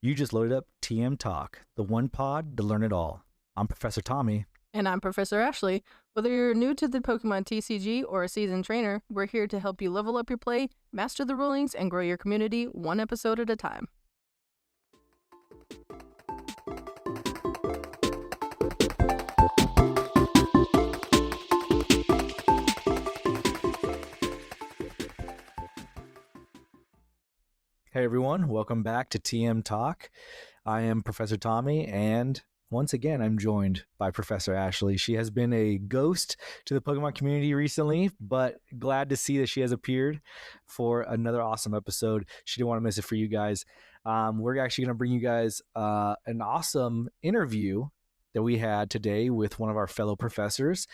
You just loaded up TM Talk, the one pod to learn it all. I'm Professor Tommy. And I'm Professor Ashley. Whether you're new to the Pokémon TCG or a seasoned trainer, we're here to help you level up your play, master the rulings, and grow your community one episode at a time. Hey everyone, welcome back to TM Talk. I am Professor Tommy, and once again, I'm joined by Professor Ashley. She has been a ghost to the Pokemon community recently, but glad to see that she has appeared for another awesome episode. She didn't want to miss it for you guys. We're actually going to bring you guys an awesome interview that we had today with one of our fellow professors,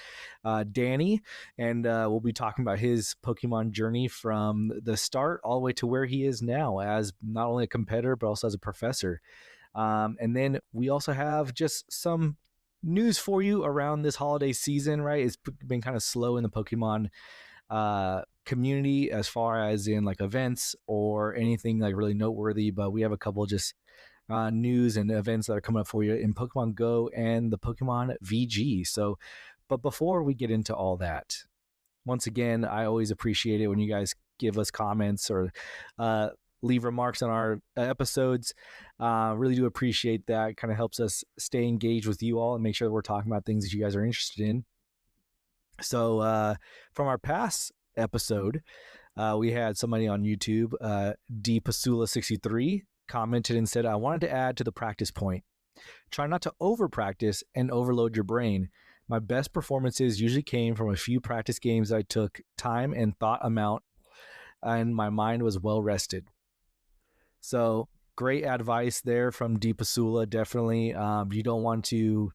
Danny, and we'll be talking about his Pokemon journey from the start all the way to where he is now as not only a competitor, but also as a professor. And then we also have just some news for you around this holiday season, right? It's been kind of slow in the Pokemon community as far as in like events or anything like really noteworthy, but we have a couple just news and events that are coming up for you in Pokemon Go and the Pokemon VG. So, but before we get into all that, once again, I always appreciate it when you guys give us comments or leave remarks on our episodes. Really do appreciate that. It kind of helps us stay engaged with you all and make sure that we're talking about things that you guys are interested in. So from our past episode, we had somebody on YouTube, DPasula63, commented and said, I wanted to add to the practice point. Try not to over practice and overload your brain. My best performances usually came from a few practice games I took time and thought amount, and my mind was well rested. So great advice there from DPasula. Definitely, you don't want to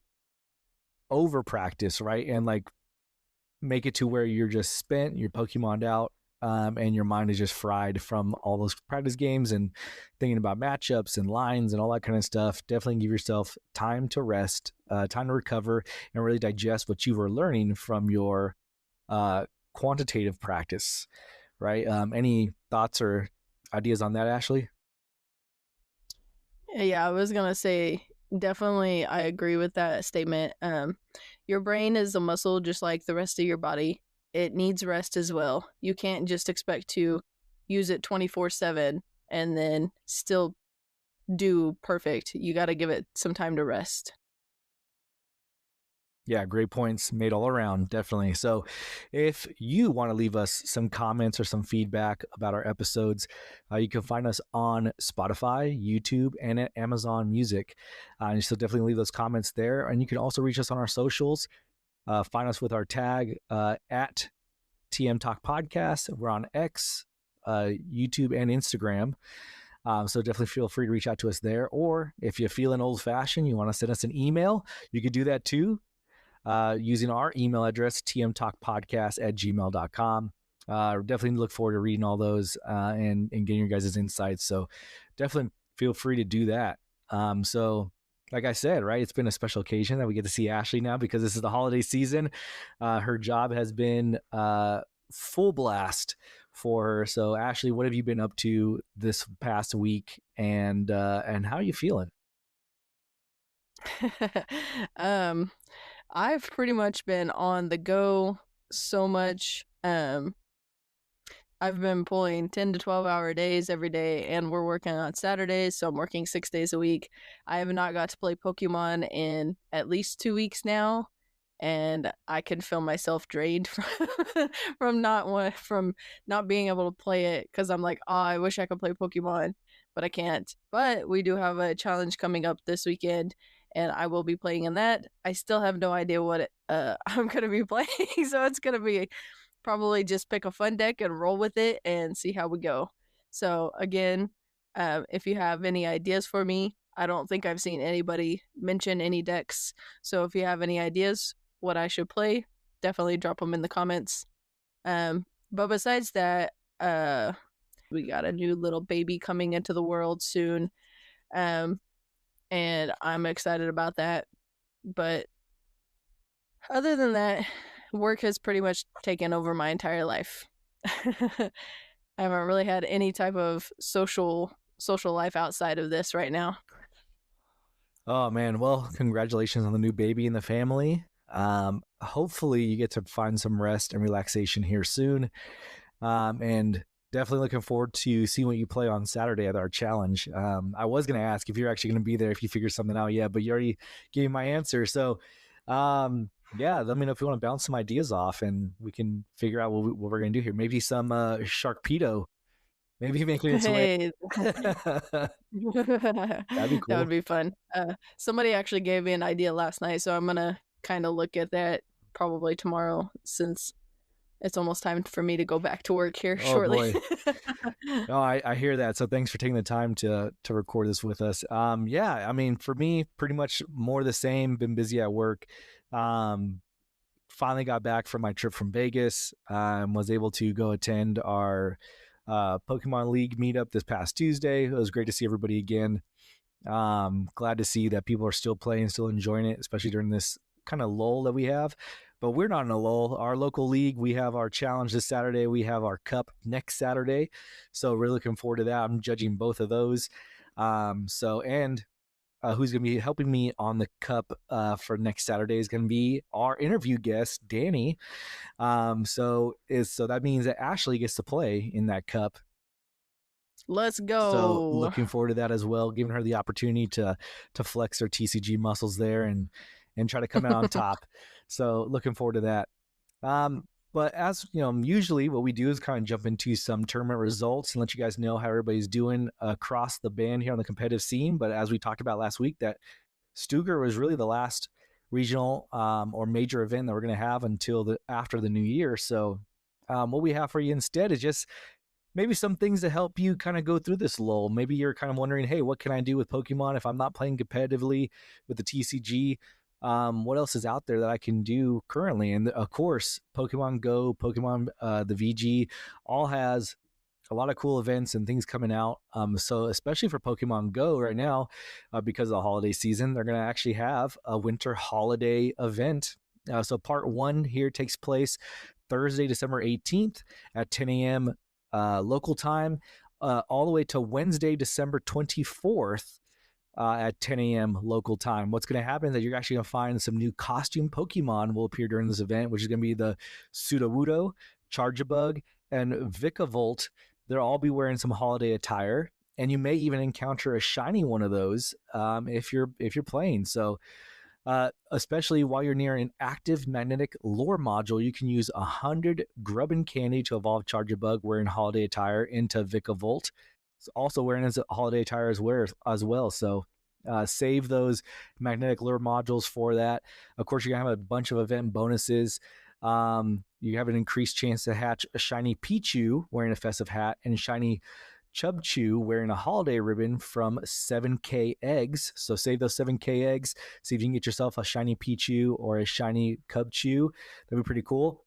over practice, right? And like make it to where you're just spent, you're Pokemon'd out, and your mind is just fried from all those practice games and thinking about matchups and lines and all that kind of stuff. Definitely give yourself time to rest, time to recover, and really digest what you were learning from your quantitative practice, right? Any thoughts or ideas on that, Ashley? Yeah, I was going to say, definitely I agree with that statement. Your brain is a muscle just like the rest of your body. It needs rest as well. You can't just expect to use it 24/7 and then still do perfect. You got to give it some time to rest. Yeah, great points made all around, definitely. So if you want to leave us some comments or some feedback about our episodes, you can find us on Spotify, YouTube, and at Amazon Music. So definitely leave those comments there. And you can also reach us on our socials. Find us with our tag at TM Talk Podcast. We're on X, YouTube, and Instagram. So definitely feel free to reach out to us there. Or if you're feeling old-fashioned, you want to send us an email, you could do that too. Using our email address, tmtalkpodcast@gmail.com. Definitely look forward to reading all those and getting your guys' insights. So definitely feel free to do that. So like I said, right, it's been a special occasion that we get to see Ashley now because this is the holiday season. Her job has been full blast for her. So Ashley, what have you been up to this past week and how are you feeling? I've pretty much been on the go so much. I've been pulling 10 to 12-hour days every day, and we're working on Saturdays, so I'm working 6 days a week. I have not got to play Pokemon in at least 2 weeks now, and I can feel myself drained from not being able to play it because I'm like, oh, I wish I could play Pokemon, but I can't. But we do have a challenge coming up this weekend, and I will be playing in that. I still have no idea what I'm going to be playing, so it's going to be probably just pick a fun deck and roll with it and see how we go. So again, if you have any ideas for me, I don't think I've seen anybody mention any decks. So if you have any ideas what I should play, definitely drop them in the comments. But besides that, we got a new little baby coming into the world soon. And I'm excited about that. But other than that, work has pretty much taken over my entire life. I haven't really had any type of social life outside of this right now. Oh man, well, congratulations on the new baby in the family. Hopefully you get to find some rest and relaxation here soon. And definitely looking forward to seeing what you play on Saturday at our challenge. I was going to ask if you're actually going to be there, if you figured something out yet, but you already gave me my answer. So, yeah, let me know if you want to bounce some ideas off and we can figure out what we're going to do here. Maybe some Sharkpedo. Maybe make it its way. Hey, That'd be that would cool. be fun. Somebody actually gave me an idea last night, so I'm gonna kind of look at that probably tomorrow since it's almost time for me to go back to work here Oh shortly. boy. Oh, I hear that. So thanks for taking the time to record this with us. Yeah, I mean, for me, pretty much more the same. Been busy at work. Um, Finally got back from my trip from Vegas. Was able to go attend our Pokemon League meetup this past Tuesday. It was great to see everybody again. Glad to see that people are still playing, still enjoying it, especially during this kind of lull that we have. But we're not in a lull. Our local league, we have our challenge this Saturday. We have our cup next Saturday. So really looking forward to that. I'm judging both of those. And who's going to be helping me on the cup for next Saturday is going to be our interview guest, Danny. So that means that Ashley gets to play in that cup. Let's So go. looking forward to that as well, giving her the opportunity to flex her TCG muscles there and try to come out on top. So looking forward to that. But as you know, usually what we do is kind of jump into some tournament results and let you guys know how everybody's doing across the band here on the competitive scene. But as we talked about last week, that Stuger was really the last regional or major event that we're going to have until after the new year. So what we have for you instead is just maybe some things to help you kind of go through this lull. Maybe you're kind of wondering, hey, what can I do with Pokemon if I'm not playing competitively with the TCG? What else is out there that I can do currently? And of course, Pokemon Go, Pokemon the VG, all has a lot of cool events and things coming out. So especially for Pokemon Go right now, because of the holiday season, they're going to actually have a winter holiday event. So part one here takes place Thursday, December 18th at 10 a.m. Local time, all the way to Wednesday, December 24th at 10 a.m. local time. What's going to happen is that you're actually going to find some new costume Pokemon will appear during this event, which is going to be the Sudowoodo, Charjabug, and Vikavolt. They'll all be wearing some holiday attire, and you may even encounter a shiny one of those if you're playing. So especially while you're near an active magnetic lure module, you can use 100 Grubbin Candy to evolve Charjabug wearing holiday attire into Vikavolt. It's also wearing his holiday attire as well. So save those magnetic lure modules for that. Of course, you're going to have a bunch of event bonuses. You have an increased chance to hatch a shiny Pichu wearing a festive hat and shiny Chubchu wearing a holiday ribbon from 7K eggs. So save those 7K eggs. See if you can get yourself a shiny Pichu or a shiny Cubchu. That'd be pretty cool.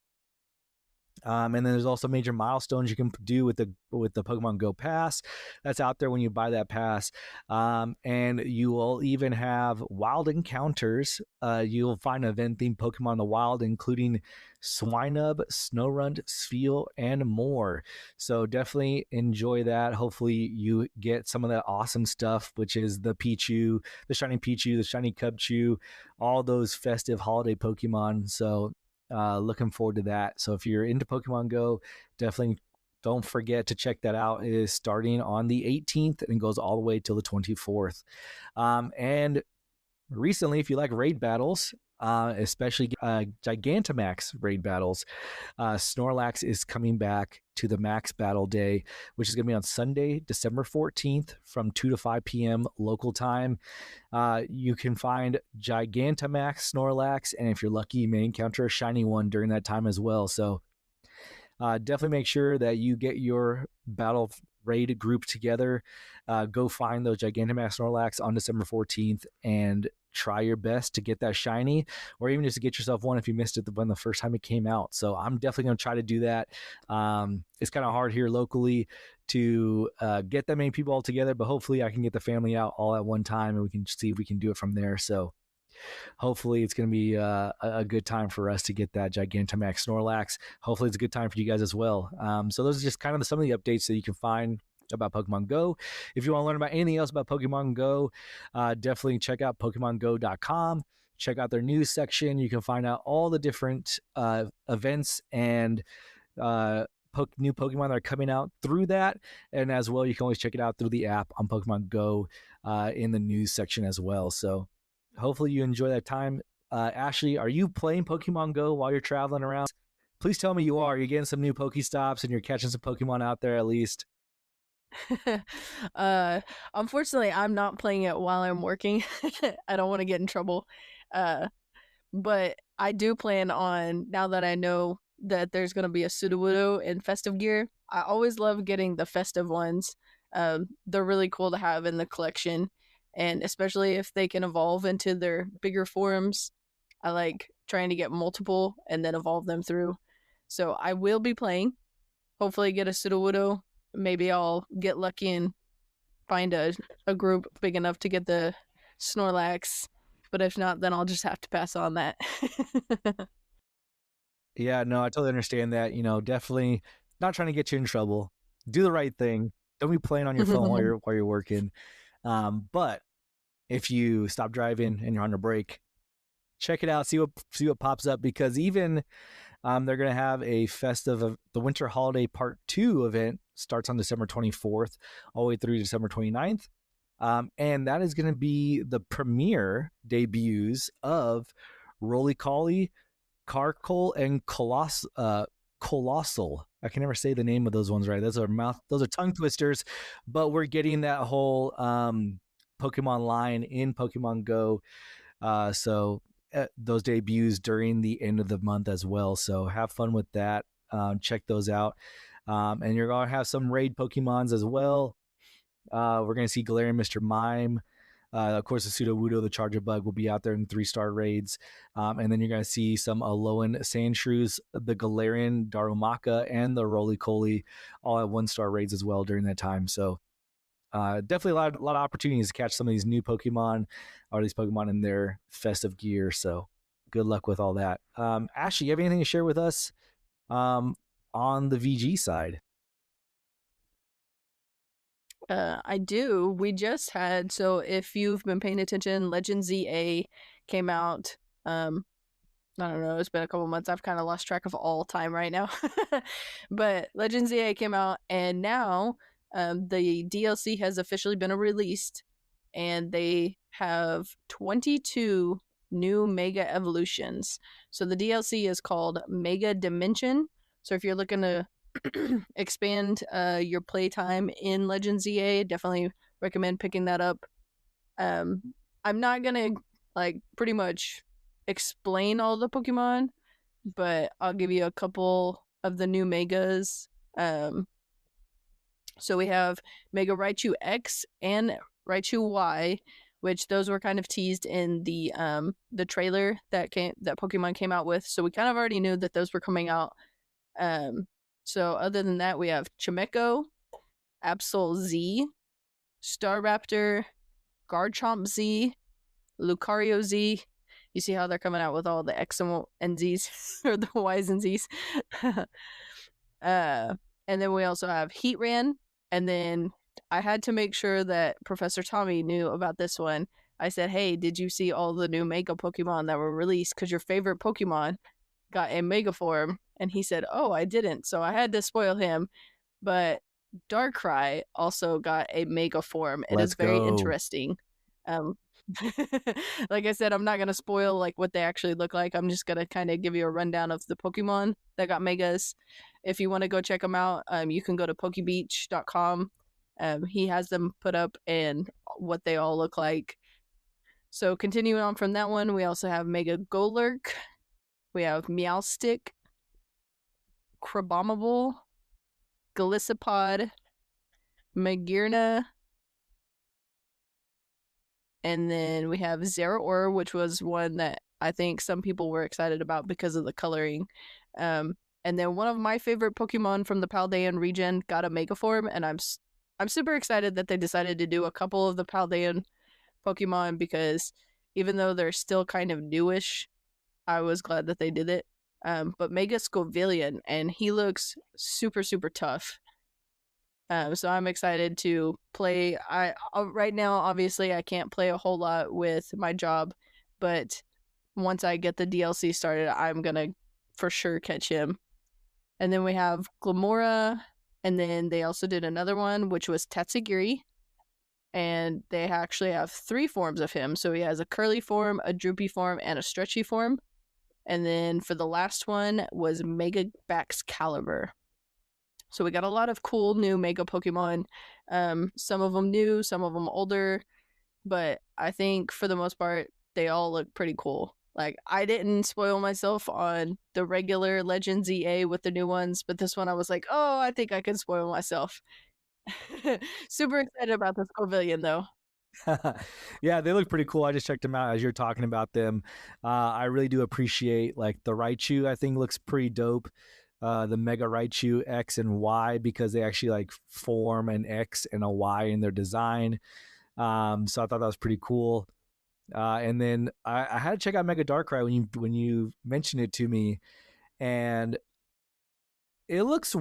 And then there's also major milestones you can do with the Pokemon Go pass that's out there when you buy that pass. And you will even have wild encounters. You'll find event themed Pokemon in the wild, including Swinub, Snorunt, Spheal, and more. So definitely enjoy that. Hopefully you get some of that awesome stuff, which is the Pichu, the shiny Pichu, the shiny Cubchoo, all those festive holiday Pokemon. So looking forward to that. So if you're into Pokemon Go, definitely don't forget to check that out. It is starting on the 18th and goes all the way till the 24th. And recently, if you like raid battles, especially Gigantamax raid battles, Snorlax is coming back to the Max Battle Day, which is going to be on Sunday, December 14th from 2 to 5 p.m. local time. You can find Gigantamax Snorlax, and if you're lucky, you may encounter a shiny one during that time as well. So definitely make sure that you get your battle raid group together. Go find those Gigantamax Snorlax on December 14th and try your best to get that shiny, or even just to get yourself one if you missed it when the first time it came out. So I'm definitely going to try to do that. It's kind of hard here locally to get that many people all together, but hopefully I can get the family out all at one time and we can see if we can do it from there. So hopefully it's going to be a good time for us to get that Gigantamax Snorlax. Hopefully it's a good time for you guys as well. So those are just kind of some of the updates that you can find about Pokemon Go. If you want to learn about anything else about Pokemon Go, definitely check out PokemonGo.com. Check out their news section. You can find out all the different events and new Pokemon that are coming out through that. And as well, you can always check it out through the app on Pokemon Go in the news section as well. So hopefully you enjoy that time. Ashley, are you playing Pokemon Go while you're traveling around? Please tell me you are. You're getting some new Pokestops and you're catching some Pokemon out there at least. uh, Unfortunately, I'm not playing it while I'm working. I don't want to get in trouble. Uh, but I do plan on, now that I know that there's going to be a Sudowoodo in festive gear, I always love getting the festive ones. They're really cool to have in the collection, and especially if they can evolve into their bigger forms. I like trying to get multiple and then evolve them through. So I will be playing. Hopefully, get a Sudowoodo. Maybe I'll get lucky and find a group big enough to get the Snorlax. But if not, then I'll just have to pass on that. Yeah, no, I totally understand that. Definitely not trying to get you in trouble. Do the right thing. Don't be playing on your phone while you're working. But if you stop driving and you're on a break, check it out. See what pops up, because even they're going to have a festive of the Winter Holiday Part 2 event, starts on December 24th all the way through December 29th. And that is going to be the premiere debuts of Roly-Collie, Carkol, and Colossal. I can never say the name of those ones right. Those are tongue twisters, but we're getting that whole Pokemon line in Pokemon Go. So those debuts during the end of the month as well. So have fun with that. Check those out. And you're going to have some raid Pokemons as well. We're going to see Galarian Mr. Mime. Of course, the Sudowoodo, the Charger Bug, will be out there in 3-star raids. And then you're going to see some Alolan Sandshrews, the Galarian Darumaka, and the Roly-Poly all at 1-star raids as well during that time. So definitely a lot of opportunities to catch some of these new Pokemon or these Pokemon in their festive gear. So good luck with all that. Ashley, you have anything to share with us on the VG side? I do. We just had, so if you've been paying attention, Legend ZA came out. I don't know, it's been a couple months. I've kind of lost track of all time right now. But Legend ZA came out, and now the DLC has officially been released, and they have 22 new Mega Evolutions. So the DLC is called Mega Dimension. So if you're looking to expand your playtime in Legends EA, definitely recommend picking that up. I'm not gonna pretty much explain all the Pokemon, but I'll give you a couple of the new Megas. So we have Mega Raichu X and Raichu Y, which those were kind of teased in the trailer that Pokemon came out with. So we kind of already knew that those were coming out. So other than that, we have Chimecho, Absol Z, Staraptor, Garchomp Z, Lucario Z. You see how they're coming out with all the X and Z's, or the Y's and Z's. And then we also have Heatran. And then I had to make sure that Professor Tommy knew about this one. I said, hey, did you see all the new Mega Pokemon that were released? Because your favorite Pokemon got a Mega form. And he said, oh, I didn't. So I had to spoil him. But Darkrai also got a Mega form. It is very interesting. Like I said, I'm not going to spoil what they actually look like. I'm just going to kind of give you a rundown of the Pokemon that got Megas. If you want to go check them out, you can go to pokebeach.com. He has them put up and what they all look like. So continuing on from that one, we also have Mega Golurk. We have Meowstic, Crabominable, Golisopod, Magearna, and then we have Zeraora, which was one that I think some people were excited about because of the coloring. And then one of my favorite Pokemon from the Paldean region got a Mega form, and I'm super excited that they decided to do a couple of the Paldean Pokemon, because even though they're still kind of newish, I was glad that they did it. But Mega Scovillion, and he looks super, super tough. So I'm excited to play. I right now, obviously, I can't play a whole lot with my job, but once I get the DLC started, I'm gonna for sure catch him. And then we have Glamora, and then they also did another one, which was Tatsugiri, and they actually have 3 forms of him. So he has a curly form, a droopy form, and a stretchy form. And then for the last one was Mega Bax Caliber. So we got a lot of cool new Mega Pokemon. Some of them new, some of them older, but I think for the most part, they all look pretty cool. Like, I didn't spoil myself on the regular Legends EA with the new ones, but this one I was like, oh, I think I can spoil myself. Super excited about this pavilion, though. Yeah, they look pretty cool. I just checked them out as you're talking about them. I really do appreciate like the Raichu. I think looks pretty dope. The Mega Raichu X and Y because they actually like form an X and a Y in their design. So I thought that was pretty cool. And then I had to check out Mega Darkrai when you mentioned it to me, and it looks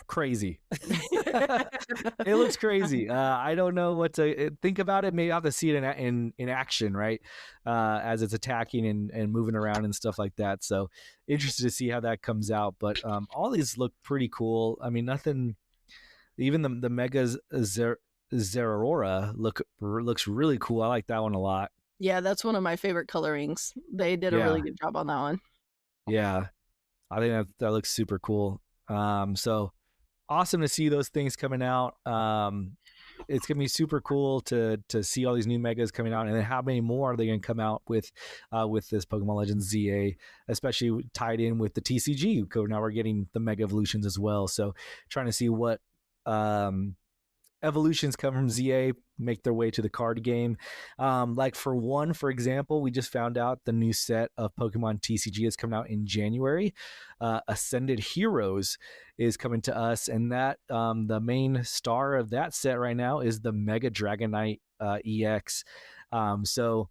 crazy. It looks crazy. I don't know what to think about it. Maybe I have to see it in action, right? As it's attacking and moving around and stuff like that. So interested to see how that comes out. But all these look pretty cool. I mean, nothing. Even the Megas Zeraora looks really cool. I like that one a lot. Yeah, that's one of my favorite colorings. They did a really Yeah, good job on that one. yeah. I think that looks super cool. So awesome to see those things coming out. It's gonna be super cool to see all these new megas coming out, and then how many more are they gonna come out with this Pokemon Legends ZA, especially tied in with the TCG code. Now we're getting the Mega Evolutions as well, so trying to see what um, evolutions come from ZA make their way to the card game. Like for example, we just found out the new set of Pokemon TCG is coming out in January. Ascended Heroes is coming to us, and that the main star of that set right now is the Mega Dragonite EX. So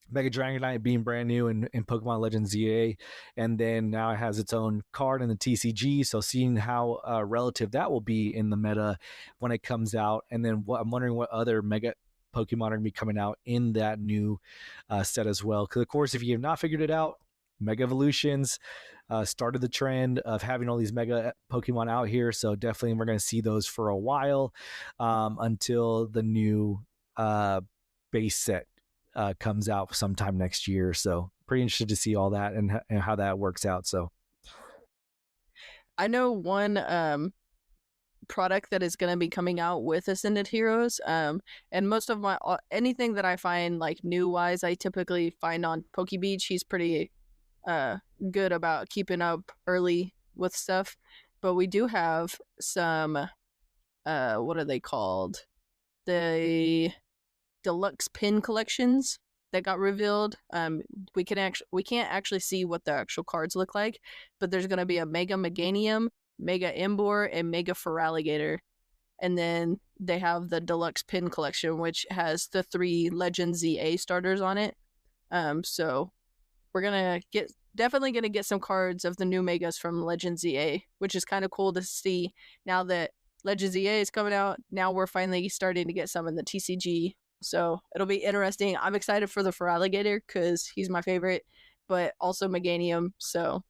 Mega Dragonite being brand new in Pokemon Legends ZA, and then now it has its own card in the TCG. So seeing how relative that will be in the meta when it comes out, and then I'm wondering what other Mega Pokemon are going to be coming out in that new set as well. Because of course, if you have not figured it out, Mega Evolutions started the trend of having all these Mega Pokemon out here. So definitely, we're going to see those for a while until the new base set comes out sometime next year. So pretty interested to see all that and how that works out. So I know one product that is going to be coming out with Ascended Heroes. And most of my anything that I find like new wise, I typically find on PokeBeach. He's pretty good about keeping up early with stuff. But we do have some what are they called? The deluxe pin collections that got revealed. We can't actually see what the actual cards look like, but there's gonna be a Mega Meganium, Mega Embor, and Mega Feraligatr. And then they have the deluxe pin collection, which has the 3 Legend ZA starters on it. So we're gonna get definitely gonna get some cards of the new megas from Legend ZA, which is kind of cool to see now that Legend ZA is coming out. Now we're finally starting to get some in the TCG. So it'll be interesting. I'm excited for the Feraligatr because he's my favorite, but also Meganium. So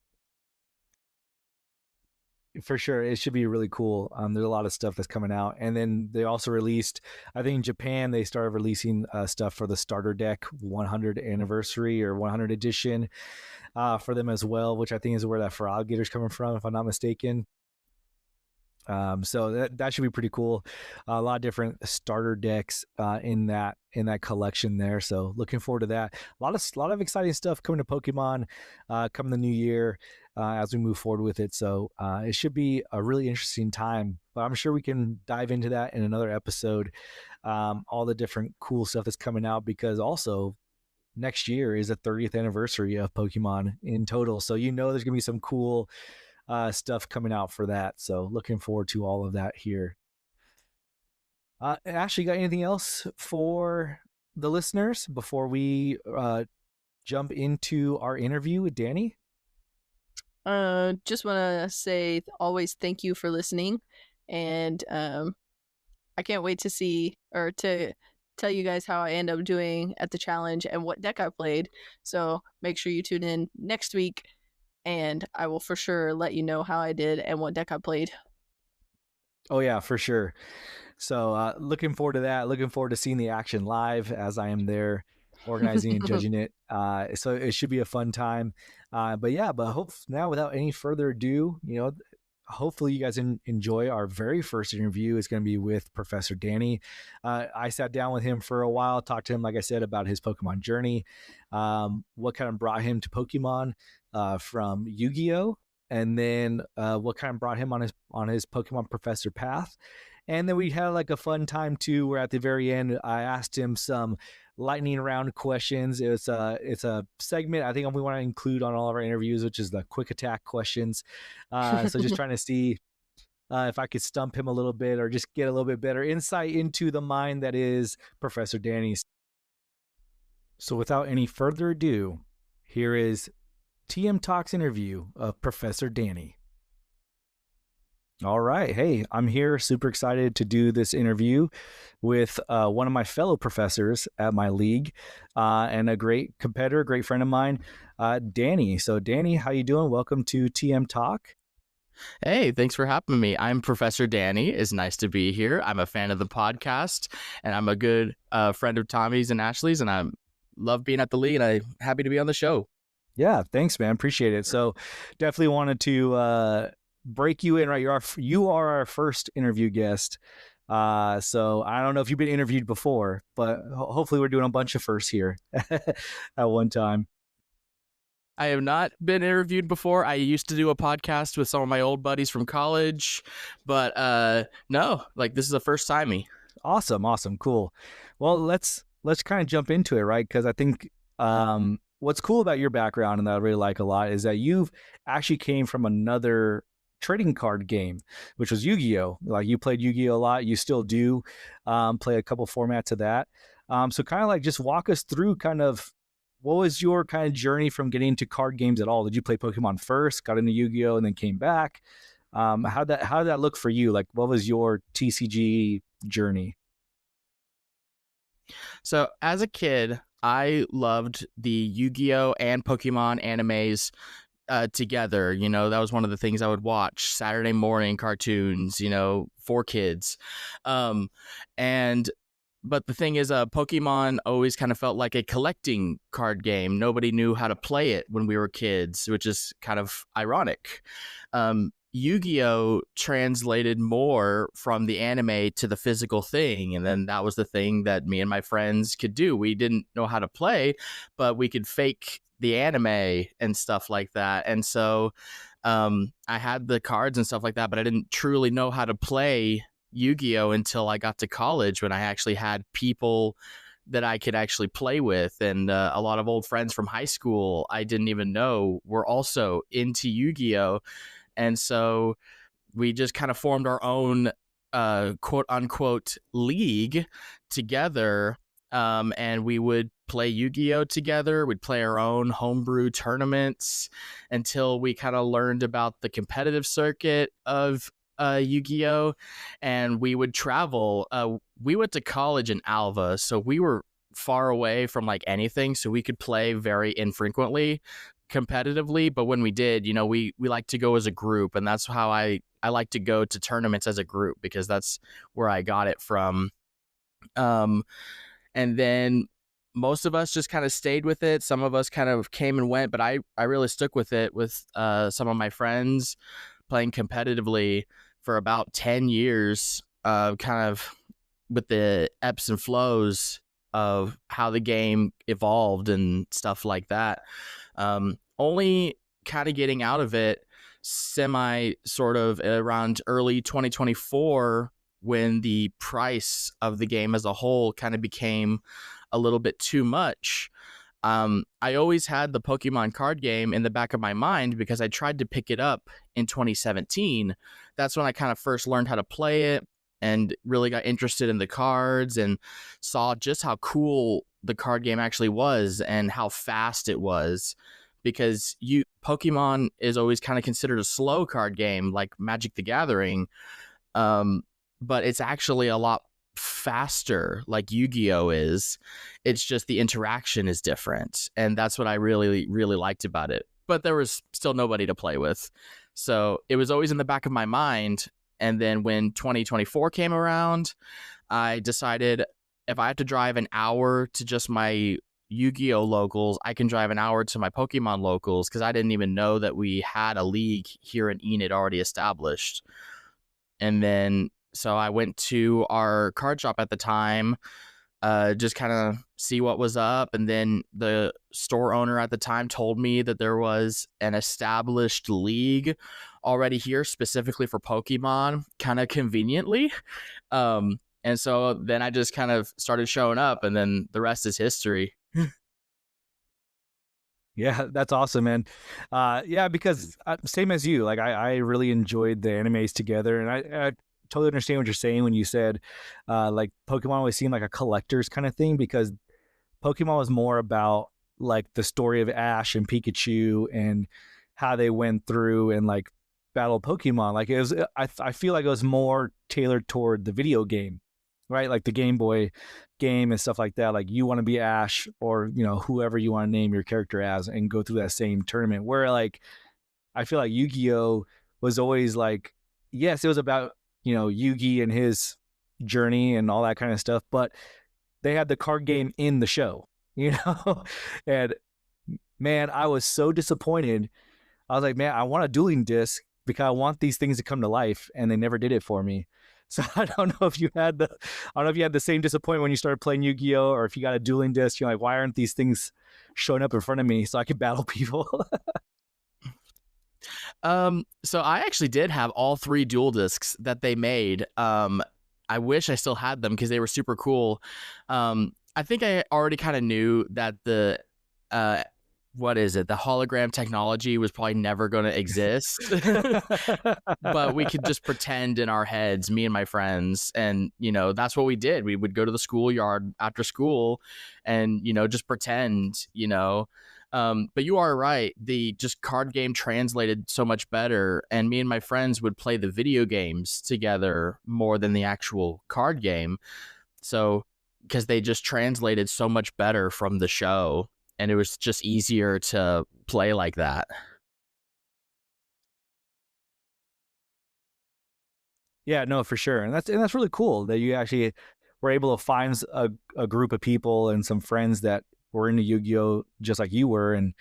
for sure, it should be really cool. There's a lot of stuff that's coming out, and then they also released. I think in Japan they started releasing stuff for the starter deck 100 anniversary or 100 edition for them as well, which I think is where that Feraligatr is coming from, if I'm not mistaken. So that should be pretty cool. A lot of different starter decks in that collection there. So looking forward to that. A lot of exciting stuff coming to Pokemon coming the new year as we move forward with it. So it should be a really interesting time. But I'm sure we can dive into that in another episode. All the different cool stuff that's coming out, because also next year is the 30th anniversary of Pokemon in total. So there's gonna be some cool stuff coming out for that. So looking forward to all of that here. Ashley, got anything else for the listeners before we jump into our interview with Danny? just want to say always thank you for listening. and I can't wait to see or to tell you guys how I end up doing at the challenge and what deck I played. So make sure you tune in next week, and I will for sure let you know how I did and what deck I played. Oh yeah, for sure. So looking forward to that. Looking forward to seeing the action live as I am there organizing and judging it. So it should be a fun time. But yeah, but hope now without any further ado, hopefully you guys enjoy our very first interview. It's going to be with Professor Danny. I sat down with him for a while, talked to him, like I said, about his Pokemon journey, what kind of brought him to Pokemon from Yu-Gi-Oh, and then what kind of brought him on his Pokemon Professor path. And then we had like a fun time too, where at the very end, I asked him some lightning round questions. It's a segment I think we want to include on all of our interviews, which is the quick attack questions. So just trying to see if I could stump him a little bit or just get a little bit better insight into the mind that is Professor Danny's. So without any further ado, here is TM Talks interview of Professor Danny. All right. Hey, I'm here super excited to do this interview with one of my fellow professors at my league and a great competitor, great friend of mine, Danny. So Danny, how you doing? Welcome to TM Talk. Hey, thanks for having me. I'm Professor Danny. It's nice to be here. I'm a fan of the podcast, and I'm a good friend of Tommy's and Ashley's, and I love being at the league, and I'm happy to be on the show. Yeah, thanks, man. Appreciate it. So definitely wanted to break you in, right? You are our first interview guest. So I don't know if you've been interviewed before, but hopefully we're doing a bunch of firsts here at one time. I have not been interviewed before. I used to do a podcast with some of my old buddies from college, but no, like this is the first time me. Awesome, cool. Well, let's kind of jump into it, right? Because I think what's cool about your background and that I really like a lot is that you've actually came from another trading card game, which was Yu-Gi-Oh. Like you played Yu-Gi-Oh a lot. You still do play a couple formats of that. So kind of like just walk us through kind of what was your kind of journey from getting into card games at all? Did you play Pokemon first, got into Yu-Gi-Oh and then came back? How did that look for you? Like what was your TCG journey? So as a kid, I loved the Yu-Gi-Oh and Pokemon animes together. You know, that was one of the things I would watch. Saturday morning cartoons, you know, for kids. But the thing is, Pokemon always kind of felt like a collecting card game. Nobody knew how to play it when we were kids, which is kind of ironic. Yu-Gi-Oh translated more from the anime to the physical thing, and then that was the thing that me and my friends could do. We didn't know how to play, but we could fake the anime and stuff like that. And so I had the cards and stuff like that, but I didn't truly know how to play Yu-Gi-Oh until I got to college, when I actually had people that I could actually play with. And a lot of old friends from high school I didn't even know were also into Yu-Gi-Oh. And so we just kind of formed our own quote unquote league together. And we would play Yu-Gi-Oh together. We'd play our own homebrew tournaments until we kind of learned about the competitive circuit of Yu-Gi-Oh, and we would travel. We went to college in Alva, so we were far away from like anything, so we could play very infrequently competitively. But when we did, you know, we like to go as a group, and that's how I like to go to tournaments as a group, because that's where I got it from. And then most of us just kind of stayed with it. Some of us kind of came and went, but I really stuck with it with some of my friends, playing competitively for about 10 years, kind of with the ebbs and flows of how the game evolved and stuff like that. Only kind of getting out of it semi sort of around early 2024, when the price of the game as a whole kind of became a little bit too much. I always had the Pokemon card game in the back of my mind because I tried to pick it up in 2017. That's when I kind of first learned how to play it and really got interested in the cards and saw just how cool the card game actually was and how fast it was. Because Pokemon is always kind of considered a slow card game like Magic the Gathering. But it's actually a lot faster, like Yu-Gi-Oh is. It's just the interaction is different, and that's what I really, really liked about it. But there was still nobody to play with, so it was always in the back of my mind. And then when 2024 came around, I decided if I have to drive an hour to just my Yu-Gi-Oh locals, I can drive an hour to my Pokemon locals, because I didn't even know that we had a league here in Enid already established. And then so I went to our card shop at the time, just kind of see what was up. And then the store owner at the time told me that there was an established league already here specifically for Pokemon, kind of conveniently. And so then I just kind of started showing up, and then the rest is history. Yeah, that's awesome, man. Yeah, because same as you, like I really enjoyed the animes together, and I totally understand what you're saying when you said like Pokemon always seemed like a collector's kind of thing, because Pokemon was more about like the story of Ash and Pikachu and how they went through and like battle Pokemon. Like it was, I feel like it was more tailored toward the video game, right? Like the Game Boy game and stuff like that. Like you want to be Ash or whoever you want to name your character as and go through that same tournament. Where like I feel like Yu-Gi-Oh was always like, yes, it was about Yugi and his journey and all that kind of stuff, but they had the card game in the show, and man, I was so disappointed. I was like, man, I want a dueling disc because I want these things to come to life, and they never did it for me. So I don't know if you had the same disappointment when you started playing Yu-Gi-Oh, or if you got a dueling disc, you're like, why aren't these things showing up in front of me so I could battle people? So I actually did have all 3 dual discs that they made. I wish I still had them because they were super cool. I think I already kind of knew that the what is it? The hologram technology was probably never going to exist, but we could just pretend in our heads, me and my friends, and that's what we did. We would go to the schoolyard after school, and just pretend. But you are right. The just card game translated so much better, and me and my friends would play the video games together more than the actual card game. So, because they just translated so much better from the show, and it was just easier to play like that. Yeah, no, for sure, and that's really cool that you actually were able to find a group of people and some friends that were into Yu-Gi-Oh just like you were, and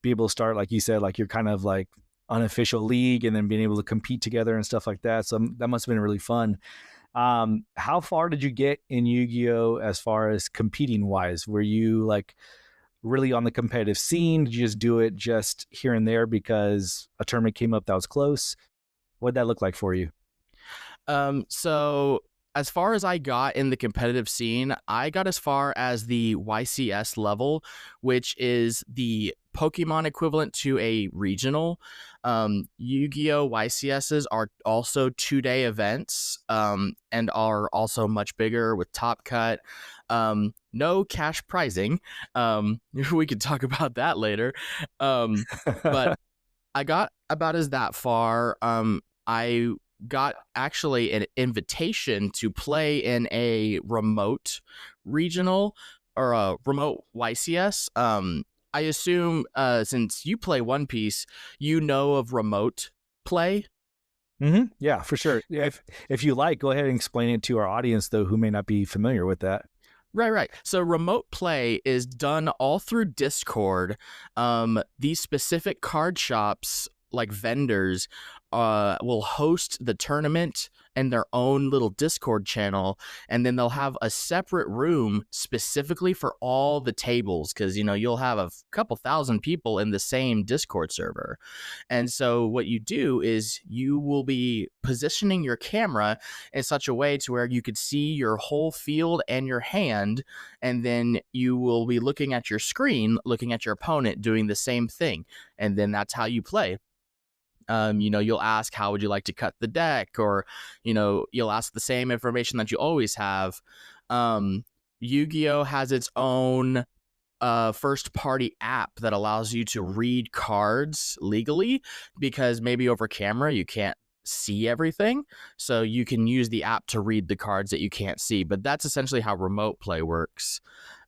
be able to start, like you said, like your kind of like unofficial league, and then being able to compete together and stuff like that. So that must have been really fun. How far did you get in Yu-Gi-Oh as far as competing wise? Were you like really on the competitive scene? Did you just do it just here and there because a tournament came up that was close? What'd that look like for you? So as far as I got in the competitive scene, I got as far as the YCS level, which is the Pokemon equivalent to a regional. Yu-Gi-Oh! YCSs are also 2-day events, and are also much bigger with Top Cut. No cash prizing. We could talk about that later. But I got about as that far. I got actually an invitation to play in a remote regional or a remote YCS. I assume since you play One Piece, you know of remote play. Mm-hmm. Yeah, for sure. Yeah, if you like, go ahead and explain it to our audience, though, who may not be familiar with that. Right. So remote play is done all through Discord. These specific card shops, like vendors, will host the tournament in their own little Discord channel, and then they'll have a separate room specifically for all the tables, because you'll have a couple thousand people in the same Discord server. And so what you do is you will be positioning your camera in such a way to where you could see your whole field and your hand, and then you will be looking at your screen, looking at your opponent doing the same thing, and then that's how you play. You'll ask, how would you like to cut the deck? Or, you'll ask the same information that you always have. Yu-Gi-Oh! Has its own first party app that allows you to read cards legally, because maybe over camera you can't see everything. So you can use the app to read the cards that you can't see. But that's essentially how remote play works.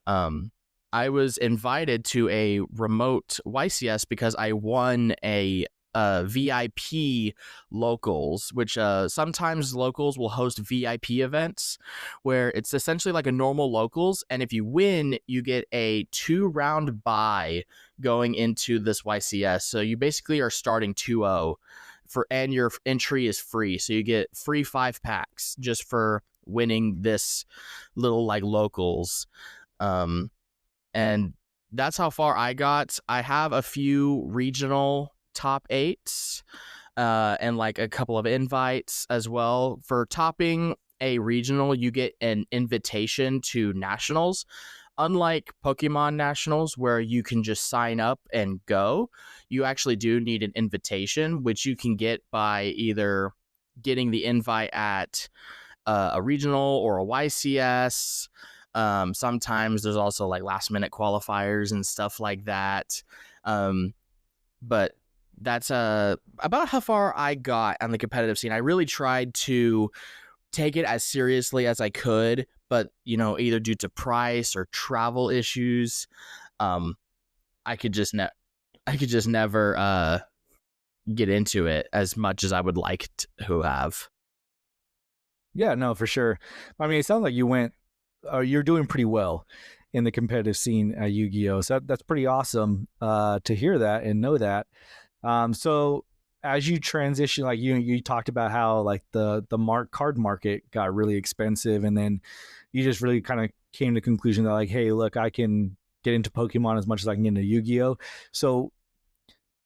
I was invited to a remote YCS because I won a VIP locals, which sometimes locals will host VIP events where it's essentially like a normal locals. And if you win, you get a 2-round bye going into this YCS. So you basically are starting 2-0 and your entry is free. So you get free 5 packs just for winning this little like locals. And that's how far I got. I have a few regional top 8s and like a couple of invites as well. For topping a regional, you get an invitation to nationals. Unlike Pokemon Nationals, where you can just sign up and go, you actually do need an invitation, which you can get by either getting the invite at a regional or a YCS. Sometimes there's also like last minute qualifiers and stuff like that. But that's about how far I got on the competitive scene. I really tried to take it as seriously as I could, but either due to price or travel issues, I could just never get into it as much as I would like to have. Yeah, no, for sure. I mean, it sounds like you're doing pretty well in the competitive scene at Yu-Gi-Oh! So that's pretty awesome to hear that and know that. So as you transition, like you talked about how like the card market got really expensive, and then you just really kind of came to the conclusion that like, hey, look, I can get into Pokemon as much as I can get into Yu-Gi-Oh! So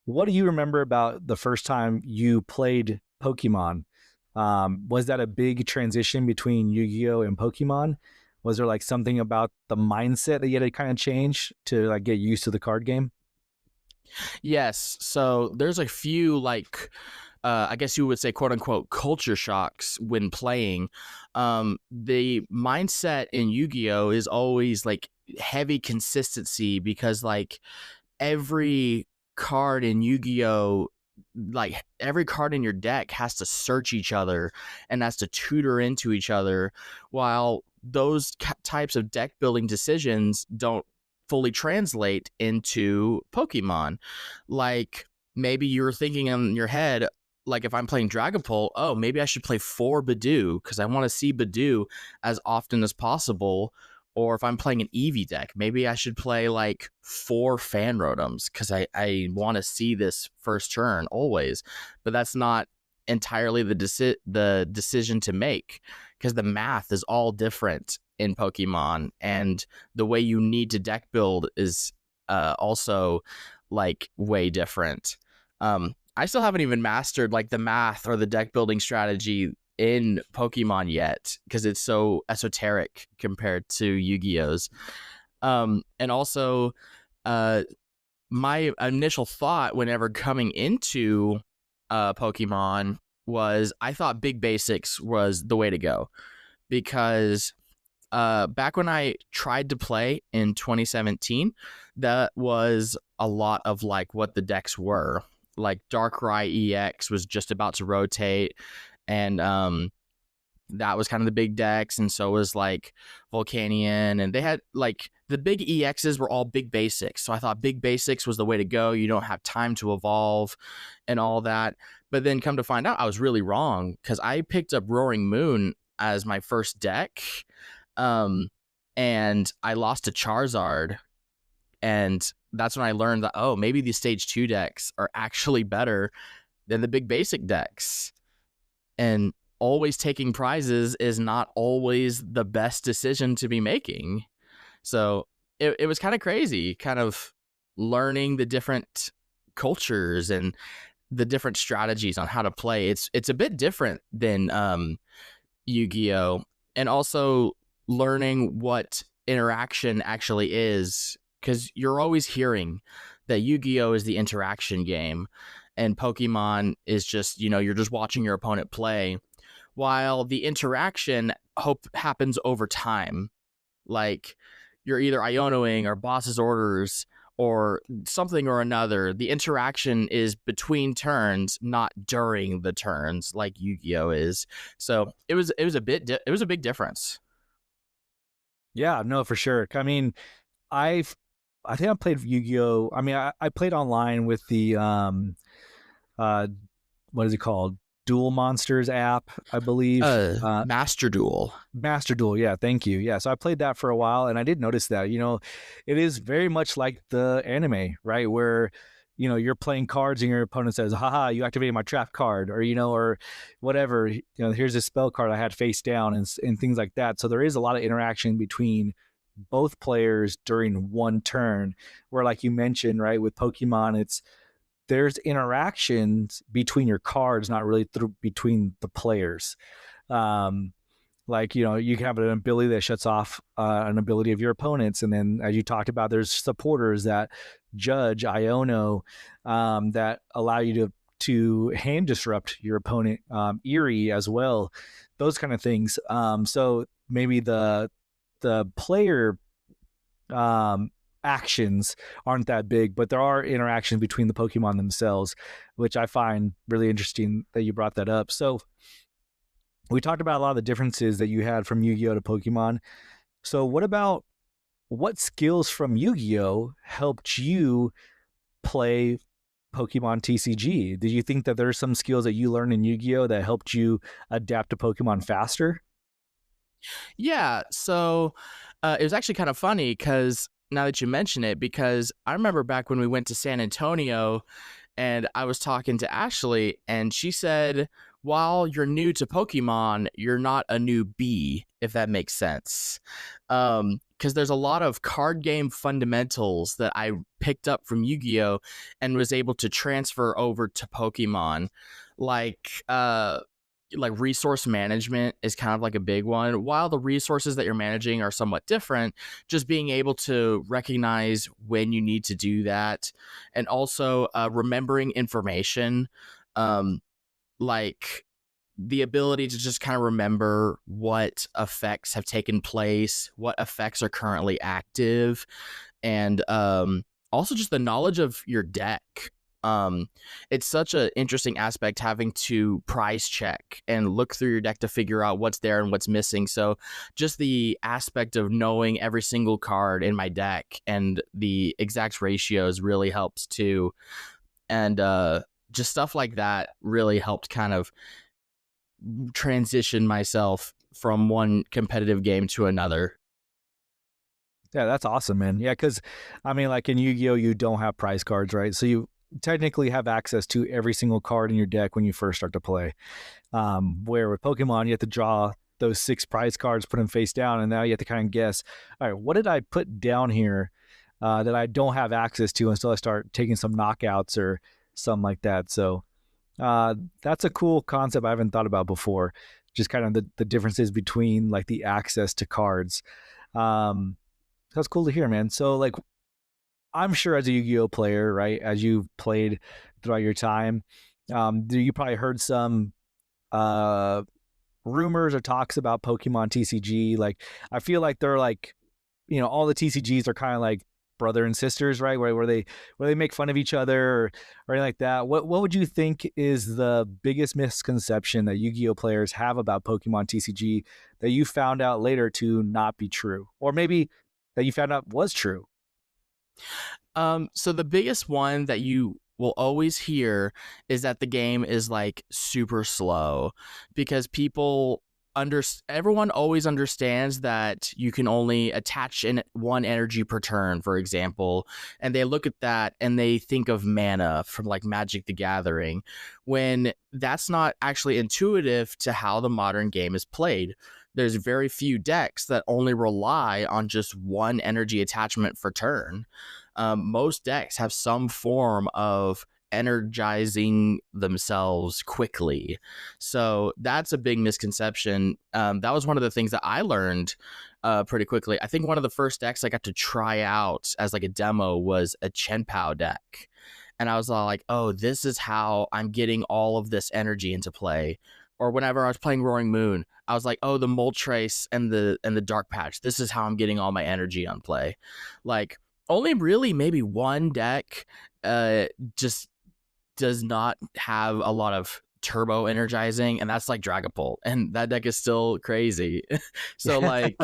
what do you remember about the first time you played Pokemon? Was that a big transition between Yu-Gi-Oh! And Pokemon? Was there like something about the mindset that you had to kind of change to like get used to the card game? Yes. So there's a few like I guess you would say quote unquote culture shocks when playing. The mindset in Yu-Gi-Oh! Is always like heavy consistency because like every card in Yu-Gi-Oh! Like every card in your deck has to search each other and has to tutor into each other, while those types of deck building decisions don't fully translate into Pokemon. Like maybe you're thinking in your head, like if I'm playing Dragapult, oh, maybe I should play 4 Badoo because I want to see Badoo as often as possible. Or if I'm playing an Eevee deck, maybe I should play like 4 Fan Rotoms because I want to see this first turn always. But that's not entirely the decision to make because the math is all different in Pokemon, and the way you need to deck build is also like way different. I still haven't even mastered like the math or the deck building strategy in Pokemon yet because it's so esoteric compared to Yu-Gi-Oh's. And also, my initial thought whenever coming into Pokemon was I thought big basics was the way to go because back when I tried to play in 2017, that was a lot of like what the decks were. Like Darkrai EX was just about to rotate, and that was kind of the big decks, and so was like Volcanion, and they had like the big EXs were all big basics. So I thought big basics was the way to go. You don't have time to evolve and all that. But then come to find out I was really wrong because I picked up Roaring Moon as my first deck. And I lost to Charizard, and that's when I learned that, oh, maybe these stage 2 decks are actually better than the big basic decks. And always taking prizes is not always the best decision to be making. So it was kind of crazy, kind of learning the different cultures and the different strategies on how to play. It's a bit different than Yu-Gi-Oh! And also learning what interaction actually is, because you're always hearing that Yu-Gi-Oh! Is the interaction game and Pokemon is just, you're just watching your opponent play, while the interaction happens over time. Like you're either Ionoing or boss's orders or something or another. The interaction is between turns, not during the turns, like Yu-Gi-Oh is. So it was a big difference. Yeah, no, for sure. I mean, I've I think I played Yu-Gi-Oh. I mean, I played online with the uh what is it called? Duel Monsters app, I believe. Master Duel. Master Duel, yeah, thank you. Yeah, so I played that for a while, and I did notice that, it is very much like the anime, right? Where, you're playing cards and your opponent says, haha, you activated my trap card, or, or whatever, here's a spell card I had face down, and things like that. So there is a lot of interaction between both players during one turn, where, like you mentioned, right, with Pokemon, there's interactions between your cards, not really between the players. Um, like, you can have an ability that shuts off an ability of your opponents. And then, as you talked about, there's supporters that judge Iono, that allow you to hand disrupt your opponent, Eerie as well, those kind of things. So maybe the player actions aren't that big, but there are interactions between the Pokemon themselves, which I find really interesting that you brought that up. So we talked about a lot of the differences that you had from Yu-Gi-Oh to Pokemon. So what skills from Yu-Gi-Oh helped you play Pokemon TCG? Did you think that there are some skills that you learned in Yu-Gi-Oh that helped you adapt to Pokemon faster? Yeah, so it was actually kind of funny because now that you mention it, because I remember back when we went to San Antonio and I was talking to Ashley, and she said, while you're new to Pokemon, you're not a newbie, if that makes sense. Because there's a lot of card game fundamentals that I picked up from Yu-Gi-Oh and was able to transfer over to Pokemon, like resource management is kind of like a big one. While the resources that you're managing are somewhat different, just being able to recognize when you need to do that, and also remembering information, like the ability to just kind of remember what effects have taken place, what effects are currently active, and also just the knowledge of your deck. It's such an interesting aspect having to price check and look through your deck to figure out what's there and what's missing. So just the aspect of knowing every single card in my deck and the exact ratios really helps too. And just stuff like that really helped kind of transition myself from one competitive game to another. Yeah, that's awesome, man. Yeah, because I mean, like in Yu-Gi-Oh, you don't have prize cards, right? So you technically have access to every single card in your deck when you first start to play. Where with Pokemon, you have to draw those 6 prize cards, put them face down, and now you have to kind of guess, all right, what did I put down here that I don't have access to until I start taking some knockouts or something like that. So that's a cool concept I haven't thought about before. Just kind of the differences between like the access to cards. That's cool to hear, man. So like, I'm sure as a Yu-Gi-Oh player, right, as you've played throughout your time, you probably heard some uh, rumors or talks about Pokemon TCG. Like, I feel like they're like, all the TCGs are kind of like brother and sisters, right? Where they make fun of each other or anything like that. What would you think is the biggest misconception that Yu-Gi-Oh players have about Pokemon TCG that you found out later to not be true, or maybe that you found out was true? So the biggest one that you will always hear is that the game is like super slow, because everyone always understands that you can only attach in one energy per turn, for example, and they look at that and they think of mana from like Magic the Gathering, when that's not actually intuitive to how the modern game is played. There's very few decks that only rely on just one energy attachment for turn. Most decks have some form of energizing themselves quickly. So that's a big misconception. That was one of the things that I learned pretty quickly. I think one of the first decks I got to try out as like a demo was a Chenpao deck. And I was all like, oh, this is how I'm getting all of this energy into play. Or whenever I was playing Roaring Moon, I was like, oh, the Moltres and the Dark Patch, this is how I'm getting all my energy on play. Like, Only really maybe one deck just does not have a lot of turbo energizing, and that's like Dragapult, and that deck is still crazy. So like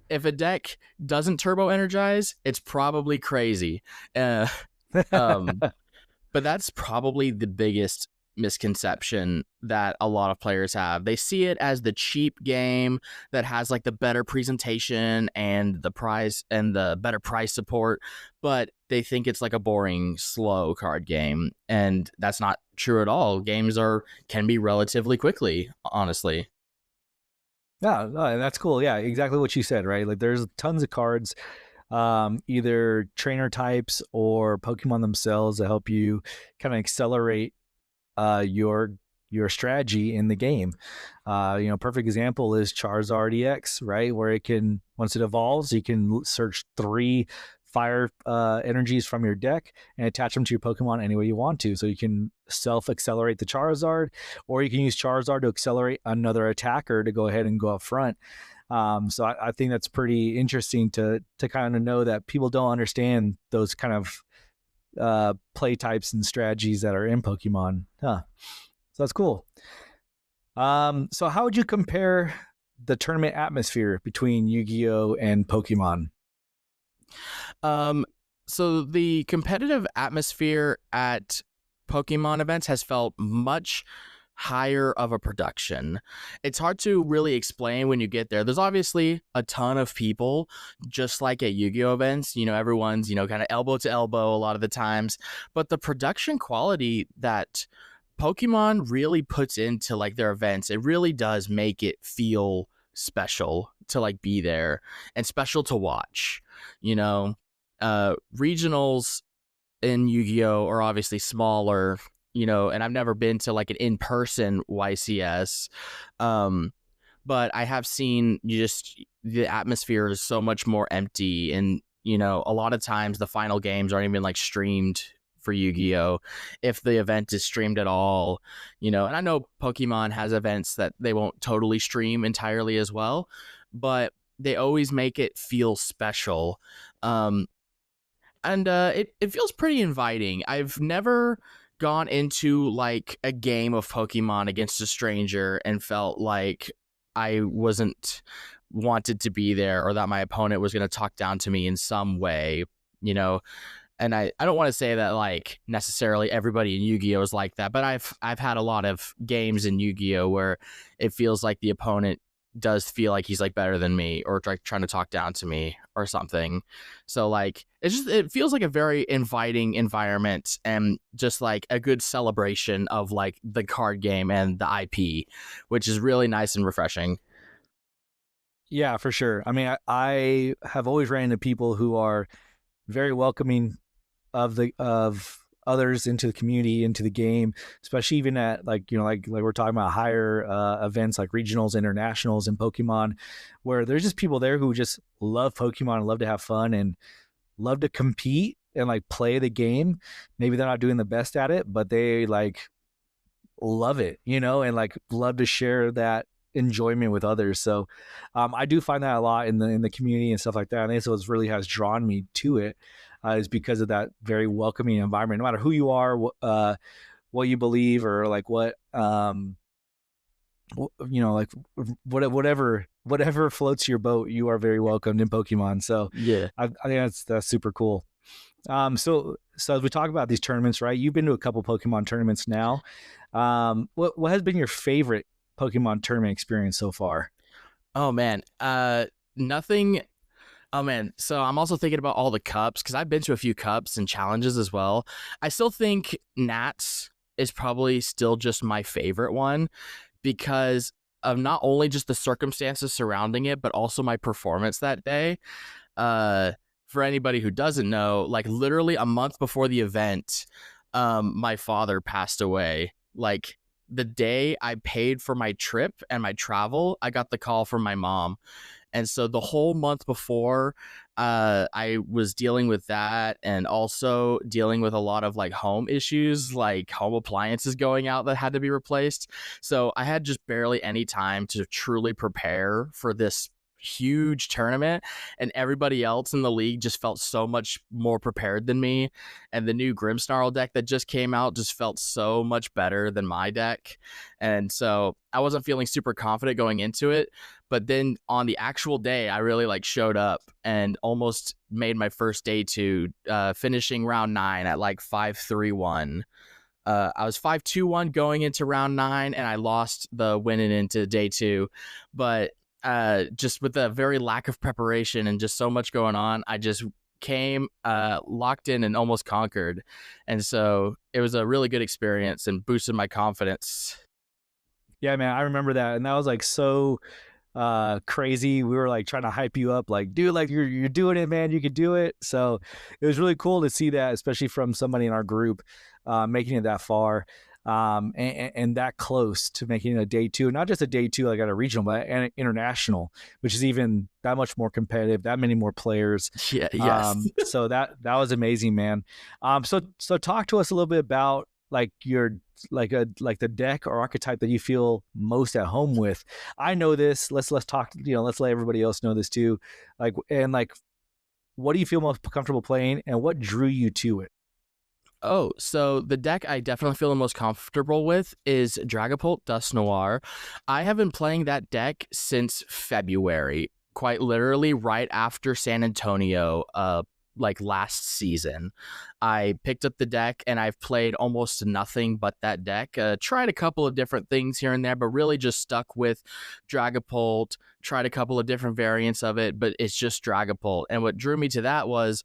if a deck doesn't turbo energize, it's probably crazy. uh, um but that's probably the biggest misconception that a lot of players have. They see it as the cheap game that has like the better presentation and the price and the better price support, but they think it's like a boring, slow card game. And that's not true at all. Games can be relatively quickly, honestly. Yeah, no, that's cool. Yeah, exactly what you said, right? Like there's tons of cards, either trainer types or Pokemon themselves that help you kind of accelerate your strategy in the game. Perfect example is Charizard EX, right? Where it can, once it evolves, you can search 3 fire energies from your deck and attach them to your Pokemon any way you want to. So you can self-accelerate the Charizard, or you can use Charizard to accelerate another attacker to go ahead and go up front. So I think that's pretty interesting to kind of know that people don't understand those kind of play types and strategies that are in Pokemon. Huh. So that's cool. So how would you compare the tournament atmosphere between Yu-Gi-Oh and Pokemon? So the competitive atmosphere at Pokemon events has felt much higher of a production. It's hard to really explain when you get there. There's obviously a ton of people, just like at Yu-Gi-Oh events. Everyone's, kind of elbow to elbow a lot of the times. But the production quality that Pokemon really puts into like their events, it really does make it feel special to like be there and special to watch. Regionals in Yu-Gi-Oh are obviously smaller, and I've never been to like an in-person YCS. But I have seen just the atmosphere is so much more empty, and a lot of times the final games aren't even like streamed for Yu-Gi-Oh if the event is streamed at all. And I know Pokemon has events that they won't totally stream entirely as well, but they always make it feel special. And it feels pretty inviting. I've never gone into like a game of Pokemon against a stranger and felt like I wasn't wanted to be there, or that my opponent was going to talk down to me in some way, you know. And I don't want to say that like necessarily everybody in Yu-Gi-Oh is like that, but I've had a lot of games in Yu-Gi-Oh where it feels like the opponent does feel like he's like better than me, or like trying to talk down to me or something. So like it feels like a very inviting environment, and just like a good celebration of like the card game and the IP, which is really nice and refreshing. Yeah, for sure. I mean, I have always ran into people who are very welcoming of others into the community, into the game, especially even at like we're talking about higher events like regionals, internationals in Pokemon, where there's just people there who just love Pokemon and love to have fun and love to compete and like play the game. Maybe they're not doing the best at it, but they like love it, and like love to share that enjoyment with others. So I do find that a lot in the community and stuff like that. And that's what really has drawn me to it, is because of that very welcoming environment. No matter who you are, what you believe, or like what like whatever floats your boat, you are very welcomed in Pokemon. So Yeah. I think that's super cool. So as we talk about these tournaments, right? You've been to a couple Pokemon tournaments now. What has been your favorite Pokemon tournament experience so far? Oh man. Nothing. Oh man. So I'm also thinking about all the cups, because I've been to a few cups and challenges as well. I still think Nats is probably still just my favorite one, because of not only just the circumstances surrounding it, but also my performance that day. For anybody who doesn't know, like literally a month before the event, my father passed away. Like the day I paid for my trip and my travel, I got the call from my mom. And so the whole month before, I was dealing with that, and also dealing with a lot of like home issues, like home appliances going out that had to be replaced. So I had just barely any time to truly prepare for this huge tournament, and everybody else in the league just felt so much more prepared than me. And the new Grimmsnarl deck that just came out just felt so much better than my deck. And so I wasn't feeling super confident going into it. But then on the actual day, I really like showed up and almost made my first day 2, finishing round 9 at like 5-3-1. I was 5-2-1 going into round 9, and I lost the winning into day 2. But just with the very lack of preparation and just so much going on, I just came locked in and almost conquered. And so it was a really good experience and boosted my confidence. Yeah, man, I remember that, and that was like so crazy. We were like trying to hype you up, like, dude, like you're doing it, man, you could do it. So it was really cool to see that, especially from somebody in our group making it that far, and that close to making it a day 2, not just a day 2 like at a regional, but an international, which is even that much more competitive, that many more players. Yeah, yes. So that was amazing, man. So talk to us a little bit about like your like the deck or archetype that you feel most at home with. I know this. Let's talk. Let's let everybody else know this too. Like, and like, what do you feel most comfortable playing, and what drew you to it? Oh, so the deck I definitely feel the most comfortable with is Dragapult Dusknoir. I have been playing that deck since February, quite literally right after San Antonio, like last season. I picked up the deck and I've played almost nothing but that deck. Tried a couple of different things here and there, but really just stuck with Dragapult. Tried a couple of different variants of it, but it's just Dragapult. And what drew me to that was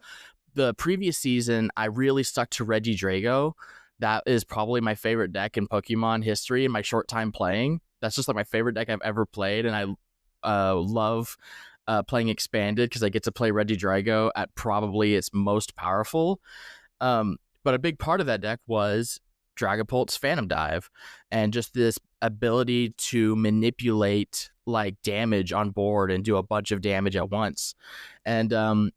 the previous season, I really stuck to Regidrago. That is probably my favorite deck in Pokemon history in my short time playing. That's just like my favorite deck I've ever played, and I love playing Expanded because I get to play Regidrago at probably its most powerful. But a big part of that deck was Dragapult's Phantom Dive and just this ability to manipulate like damage on board and do a bunch of damage at once. And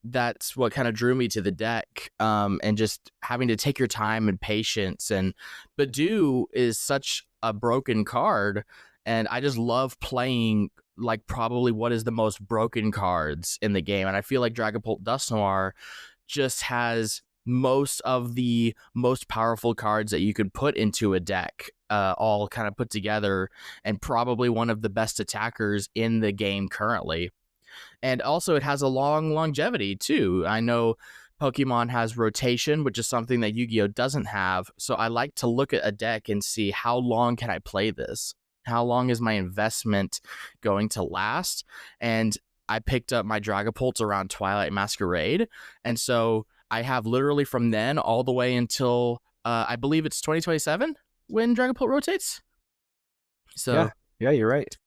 that's what kind of drew me to the deck, and just having to take your time and patience. And Badoo is such a broken card, and I just love playing like probably what is the most broken cards in the game. And I feel like Dragapult Dusknoir just has most of the most powerful cards that you could put into a deck, all kind of put together, and probably one of the best attackers in the game currently. And also it has a long longevity too. I know Pokemon has rotation, which is something that Yu-Gi-Oh doesn't have. So I like to look at a deck and see how long can I play this? How long is my investment going to last? And I picked up my Dragapults around Twilight Masquerade. And so I have literally from then all the way until I believe it's 2027 when Dragapult rotates. So yeah, you're right.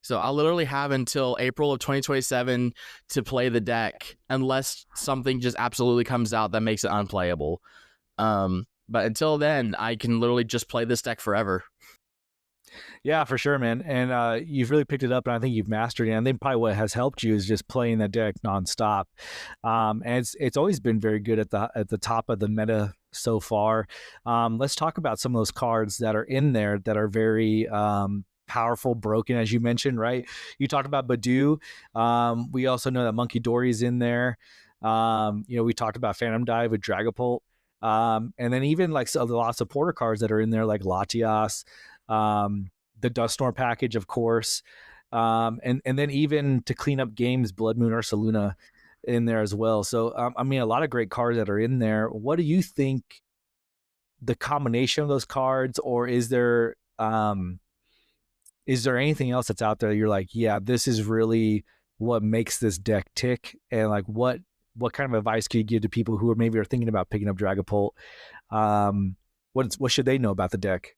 So I'll literally have until April of 2027 to play the deck, unless something just absolutely comes out that makes it unplayable. But until then, I can literally just play this deck forever. Yeah, for sure, man. And you've really picked it up, and I think you've mastered it. And then probably what has helped you is just playing that deck nonstop. And it's always been very good at the top of the meta so far. Let's talk about some of those cards that are in there that are very powerful, broken, as you mentioned, right? You talked about Badoo. We also know that Monkey Dory is in there. We talked about Phantom Dive with Dragapult. And then even like a lot of supporter cards that are in there, like Latias, the Dusknoir package, of course. And then even to clean up games, Blood Moon Ursaluna in there as well. So, I mean, a lot of great cards that are in there. What do you think the combination of those cards, or is there anything else that's out there that you're like, yeah, this is really what makes this deck tick? And like, what kind of advice could you give to people who are thinking about picking up Dragapult? What should they know about the deck?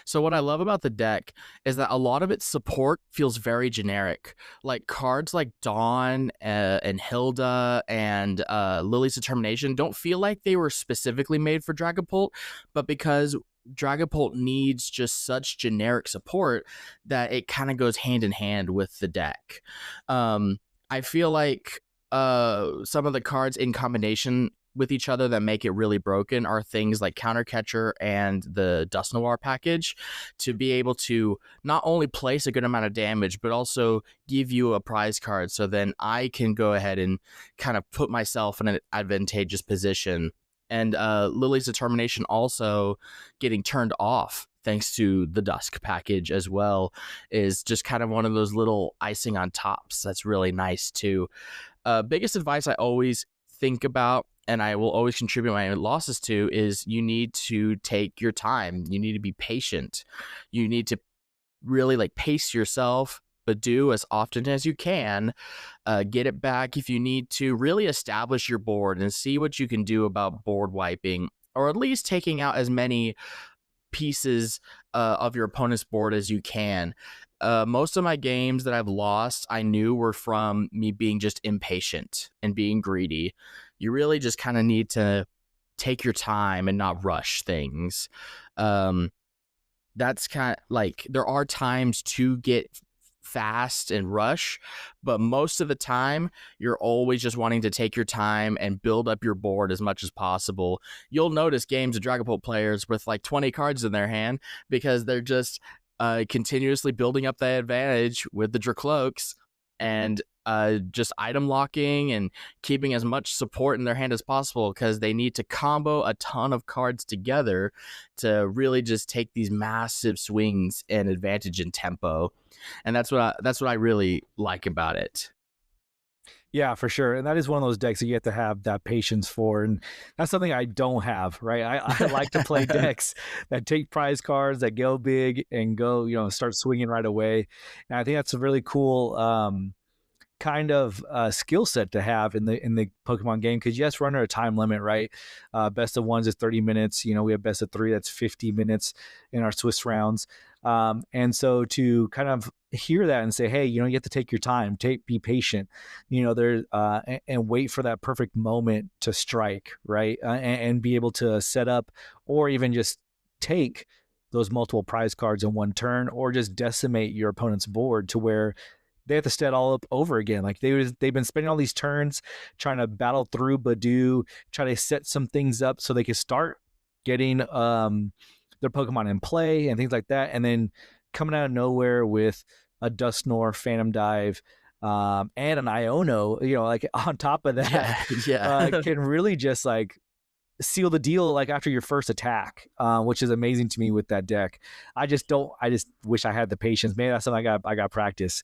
So what I love about the deck is that a lot of its support feels very generic. Like cards like Dawn and Hilda and Lily's Determination don't feel like they were specifically made for Dragapult, but because Dragapult needs just such generic support that it kind of goes hand in hand with the deck. I feel like some of the cards in combination with each other that make it really broken are things like Counter Catcher and the Dust Noir package, to be able to not only place a good amount of damage, but also give you a prize card. So then I can go ahead and kind of put myself in an advantageous position. And Lily's Determination also getting turned off thanks to the Dusk package as well is just kind of one of those little icing on tops that's really nice too. Biggest advice I always think about, and I will always contribute my losses to, is you need to take your time. You need to be patient. You need to really like pace yourself, but do as often as you can. Get it back if you need to. Really establish your board and see what you can do about board wiping, or at least taking out as many pieces of your opponent's board as you can. Most of my games that I've lost, I knew were from me being just impatient and being greedy. You really just kind of need to take your time and not rush things. That's kind of like, there are times to get fast and rush, but most of the time you're always just wanting to take your time and build up your board as much as possible. You'll notice games of Dragapult players with like 20 cards in their hand because they're just continuously building up that advantage with the Dracloaks and just item locking and keeping as much support in their hand as possible, because they need to combo a ton of cards together to really just take these massive swings and advantage in tempo. And that's what I really like about it. Yeah, for sure. And that is one of those decks that you have to have that patience for. And that's something I don't have, right? I like to play decks that take prize cards, that go big and go, start swinging right away. And I think that's a really cool kind of skill set to have in the Pokemon game, because yes, we're under a time limit, right? Best of ones is 30 minutes. We have best of three, that's 50 minutes in our Swiss rounds. And so to kind of hear that and say, hey, you have to take your time, be patient, and wait for that perfect moment to strike, right? And be able to set up, or even just take those multiple prize cards in one turn, or just decimate your opponent's board to where they have to start all up over again. Like they've been spending all these turns trying to battle through Badoo, try to set some things up so they can start getting their Pokemon in play and things like that, and then coming out of nowhere with a Dusknoir, Phantom Dive, and an Iono, like on top of that, can really just like seal the deal like after your first attack, which is amazing to me with that deck. I just wish I had the patience. Maybe that's something I got practice.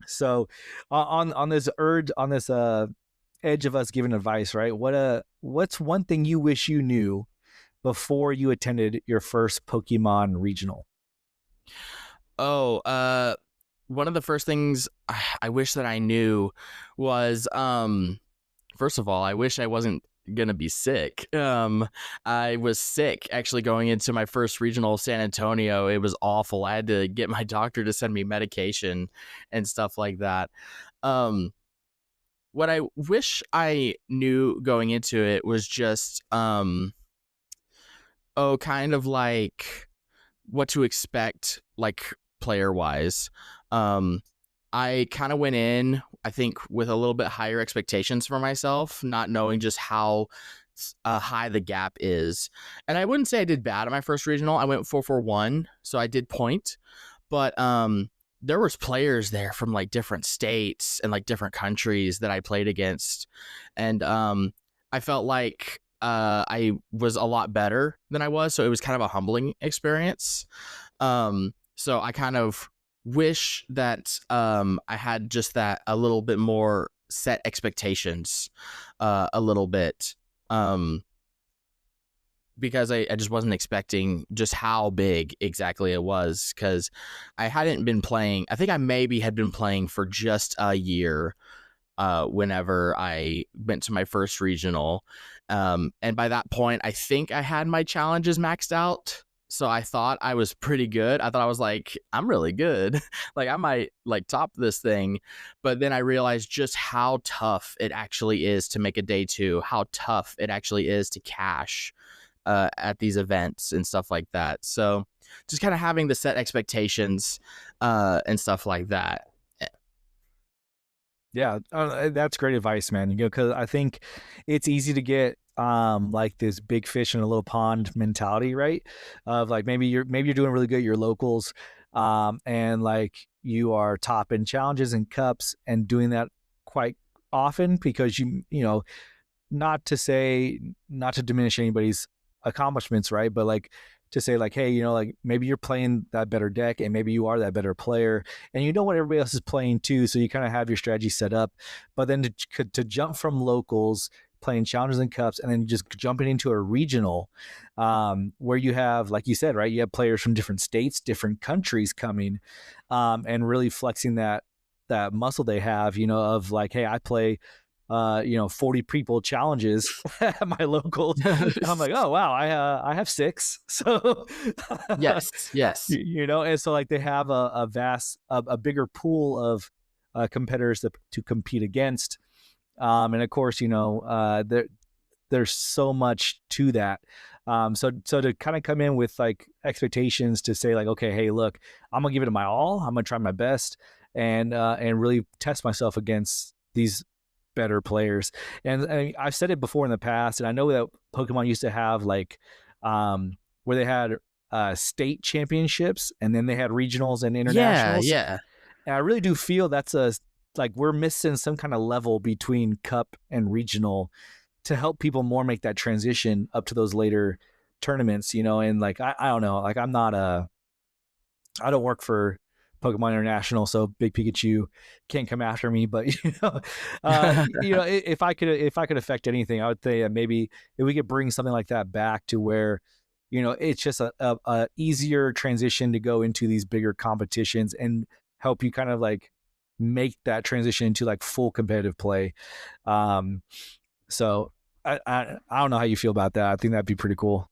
So on this edge of us giving advice, right? What's one thing you wish you knew before you attended your first Pokemon regional? One of the first things I wish that I knew was first of all, I wish I wasn't gonna be sick. I was sick actually going into my first regional, San Antonio. It was awful. I had to get my doctor to send me medication and stuff like that. What I wish I knew going into it was just kind of like what to expect, like player wise. I kind of went in, I think, with a little bit higher expectations for myself, not knowing just how high the gap is. And I wouldn't say I did bad at my first regional. I went 4-4-1, so I did point. But there was players there from like different states and like different countries that I played against. And I felt like I was a lot better than I was. So it was kind of a humbling experience. So I kind of wish that I had just that a little bit more set expectations a little bit, because I just wasn't expecting just how big exactly it was, because I hadn't been playing. I think I maybe had been playing for just a year whenever I went to my first regional, and by that point I think I had my challenges maxed out. So I thought I was pretty good. I thought I was like, I'm really good. Like I might like top this thing. But then I realized just how tough it actually is to make a day two, how tough it actually is to cash at these events and stuff like that. So just kind of having the set expectations and stuff like that. Yeah, that's great advice, man. Because I think it's easy to get like this big fish in a little pond mentality, right? Of like maybe you're doing really good at your locals, and like you are top in challenges and cups and doing that quite often because not to say not to diminish anybody's accomplishments, right? But like to say like, hey, like maybe you're playing that better deck and maybe you are that better player and you know what everybody else is playing too, so you kind of have your strategy set up. But then to jump from locals playing challenges and cups and then just jumping into a regional, where you have, like you said, right, you have players from different states, different countries coming, and really flexing that muscle they have, of like, hey, I play 40 people challenges at my locals. I'm like, oh wow, I have 6. So Yes, yes. and so like they have a vast a bigger pool of competitors to compete against. And of course, there's so much to that. So to kind of come in with like expectations to say like, okay, hey, look, I'm gonna give it my all. I'm gonna try my best and really test myself against these better players. And I've said it before in the past, and I know that Pokemon used to have like where they had state championships and then they had regionals and Yeah, internationals. yeah. And I really do feel that's like we're missing some kind of level between cup and regional to help people more make that transition up to those later tournaments, and like I don't know, like I don't work for Pokemon International, so Big Pikachu can't come after me. But if I could affect anything, I would say maybe if we could bring something like that back to where, it's just a easier transition to go into these bigger competitions and help you kind of like make that transition into like full competitive play. So I don't know how you feel about that. I think that'd be pretty cool.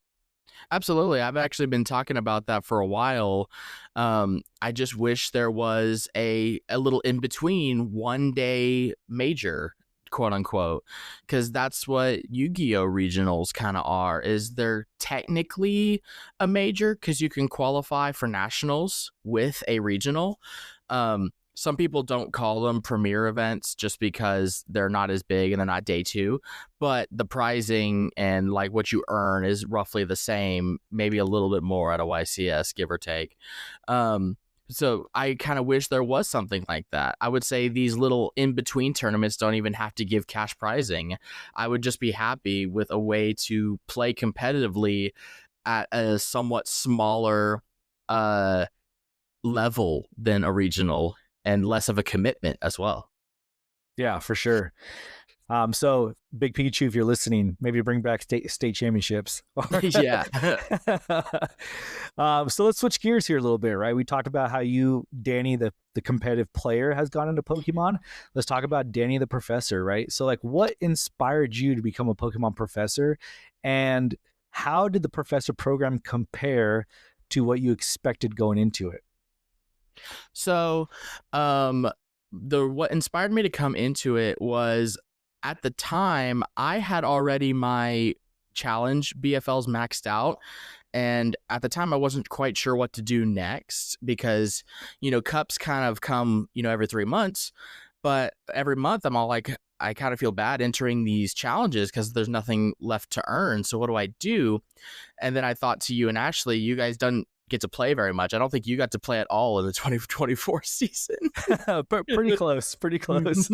Absolutely. I've actually been talking about that for a while. I just wish there was a little in between 1 day major, quote unquote, because that's what Yu-Gi-Oh regionals kind of are. Is they're technically a major because you can qualify for nationals with a regional. Some people don't call them premier events just because they're not as big and they're not day 2, but the pricing and like what you earn is roughly the same, maybe a little bit more at a YCS, give or take. So I kind of wish there was something like that. I would say these little in-between tournaments don't even have to give cash prizing. I would just be happy with a way to play competitively at a somewhat smaller level than a regional and less of a commitment as well. Yeah, for sure. So Big Pikachu, if you're listening, maybe bring back state championships. Yeah. So let's switch gears here a little bit, right? We talked about how you, Danny, the competitive player, has gone into Pokemon. Let's talk about Danny, the professor, right? So like, what inspired you to become a Pokemon professor, and how did the professor program compare to what you expected going into it? So, what inspired me to come into it was at the time I had already my challenge BFLs maxed out. And at the time, I wasn't quite sure what to do next because, cups kind of come, every 3 months. But every month, I'm all like, I kind of feel bad entering these challenges because there's nothing left to earn. So what do I do? And then I thought to you and Ashley, you guys don't get to play very much. I don't think you got to play at all in the 2024 season. Pretty close. Pretty close.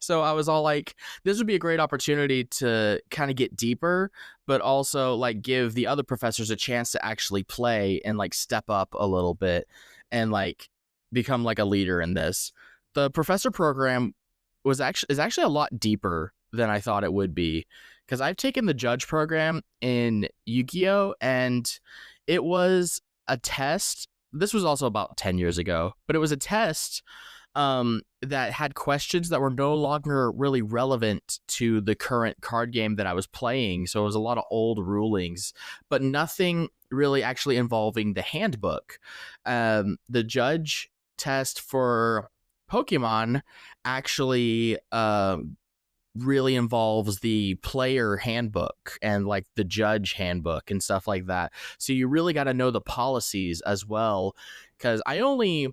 So I was all like, this would be a great opportunity to kind of get deeper, but also like give the other professors a chance to actually play and like step up a little bit and like become like a leader in this. The professor program is actually a lot deeper than I thought it would be, because I've taken the judge program in Yu-Gi-Oh! And it was a test. This was also about 10 years ago, but it was a test that had questions that were no longer really relevant to the current card game that I was playing. So it was a lot of old rulings, but nothing really actually involving the handbook. The judge test for Pokemon actually really involves the player handbook and like the judge handbook and stuff like that. So you really got to know the policies as well, because I only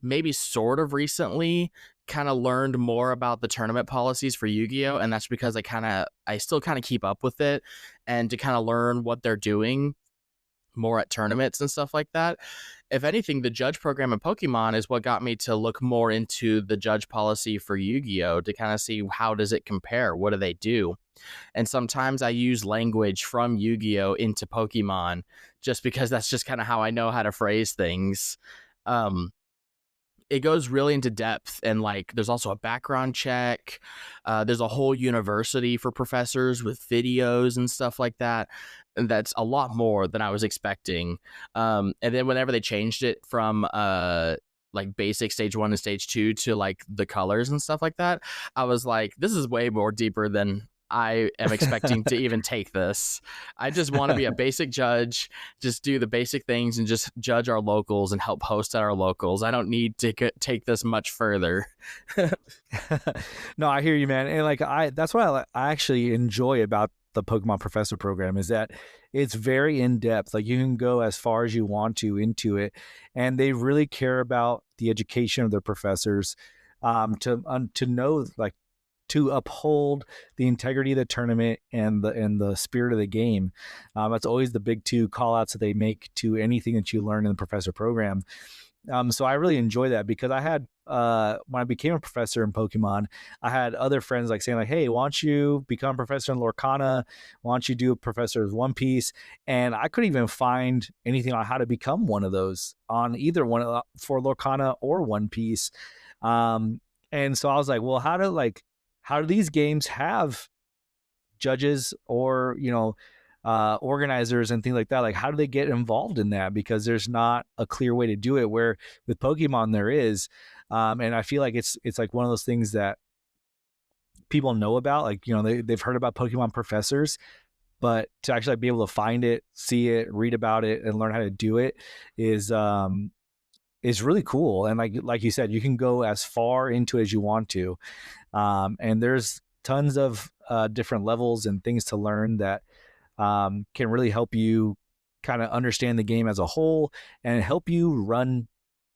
maybe sort of recently kind of learned more about the tournament policies for Yu-Gi-Oh, and that's because I still kind of keep up with it, and to kind of learn what they're doing more at tournaments and stuff like that. If anything, the judge program in Pokemon is what got me to look more into the judge policy for Yu-Gi-Oh to kind of see how does it compare, what do they do. And sometimes I use language from Yu-Gi-Oh into Pokemon just because that's just kind of how I know how to phrase things. It goes really into depth, and like there's also a background check. There's a whole university for professors with videos and stuff like that. And that's a lot more than I was expecting. And then whenever they changed it from like basic stage 1 and stage 2 to like the colors and stuff like that, I was like, this is way more deeper than I am expecting to even take this. I just want to be a basic judge, just do the basic things and just judge our locals and help host at our locals. I don't need to take this much further. No, I hear you, man. And like that's what I actually enjoy about the Pokemon Professor program is that it's very in depth. Like you can go as far as you want to into it, and they really care about the education of their professors, to know like to uphold the integrity of the tournament and the spirit of the game. That's always the big two call outs that they make to anything that you learn in the professor program. So I really enjoy that because I had, when I became a professor in Pokemon, I had other friends like saying like, hey, why don't you become a professor in Lorcana? Why don't you do a professor of One Piece? And I couldn't even find anything on how to become one of those on either one for Lorcana or One Piece. And so I was like, well, how do these games have judges or, organizers and things like that? Like, how do they get involved in that? Because there's not a clear way to do it, where with Pokemon there is. And I feel like it's like one of those things that people know about, like, they've heard about Pokemon professors, but to actually be able to find it, see it, read about it, and learn how to do it is really cool. And like you said, you can go as far into it as you want to. And there's tons of different levels and things to learn that can really help you kind of understand the game as a whole and help you run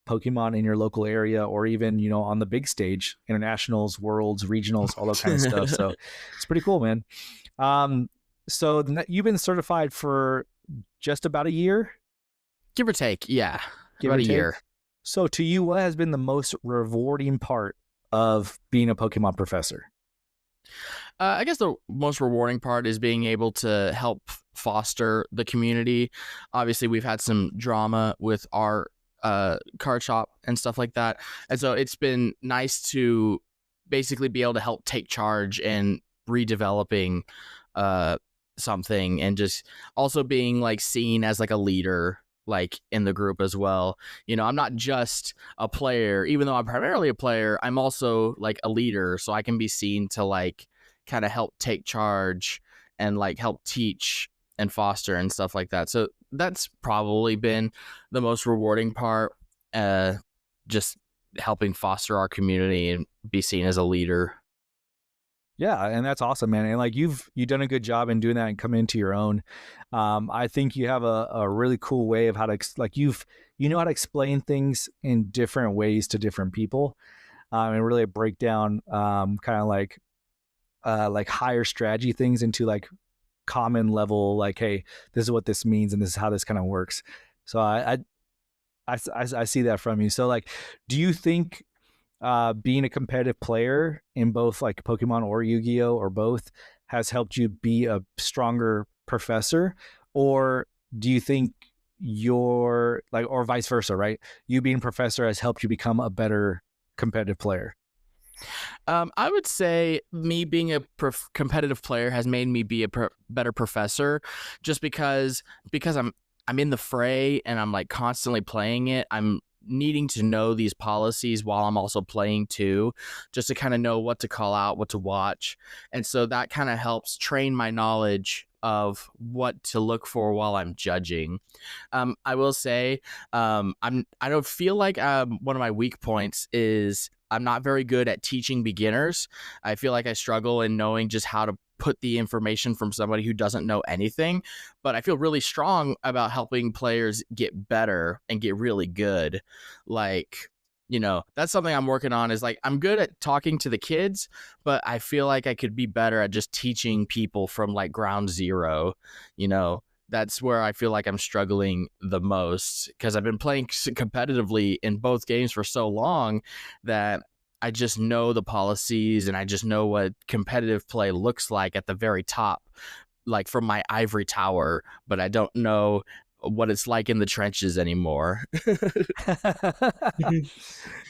Pokemon in your local area, or even, on the big stage, internationals, worlds, regionals, all that kind of stuff. So it's pretty cool, man. So you've been certified for just about a year? Give or take, yeah. About a year. So to you, what has been the most rewarding part of being a Pokemon professor? I guess the most rewarding part is being able to help foster the community. Obviously, we've had some drama with our card shop and stuff like that. And so it's been nice to basically be able to help take charge in redeveloping something, and just also being like seen as like a leader like in the group as well. I'm not just a player, even though I'm primarily a player, I'm also like a leader, so I can be seen to like kind of help take charge and like help teach and foster and stuff like that. So that's probably been the most rewarding part, just helping foster our community and be seen as a leader. Yeah, and that's awesome, man. And like you've done a good job in doing that and coming into your own. I think you have a really cool way of how to you know how to explain things in different ways to different people, and really break down kind of like higher strategy things into like common level. Like, hey, this is what this means, and this is how this kind of works. So I see that from you. So like, do you think being a competitive player in both like Pokemon or Yu-Gi-Oh or both has helped you be a stronger professor? Or do you think you're like, or vice versa, right? You being a professor has helped you become a better competitive player? I would say me being a competitive player has made me be a better professor, just because I'm in the fray and I'm like constantly playing it. I'm needing to know these policies while I'm also playing too, just to kind of know what to call out, what to watch. And so that kind of helps train my knowledge of what to look for while I'm judging. I will say, I don't feel like one of my weak points is I'm not very good at teaching beginners. I feel like I struggle in knowing just how to put the information from somebody who doesn't know anything, but I feel really strong about helping players get better and get really good. Like That's something I'm working on, is like, I'm good at talking to the kids, but I feel like I could be better at just teaching people from like ground zero. That's where I feel like I'm struggling the most, because I've been playing competitively in both games for so long that I just know the policies and I just know what competitive play looks like at the very top, like from my ivory tower, but I don't know what it's like in the trenches anymore.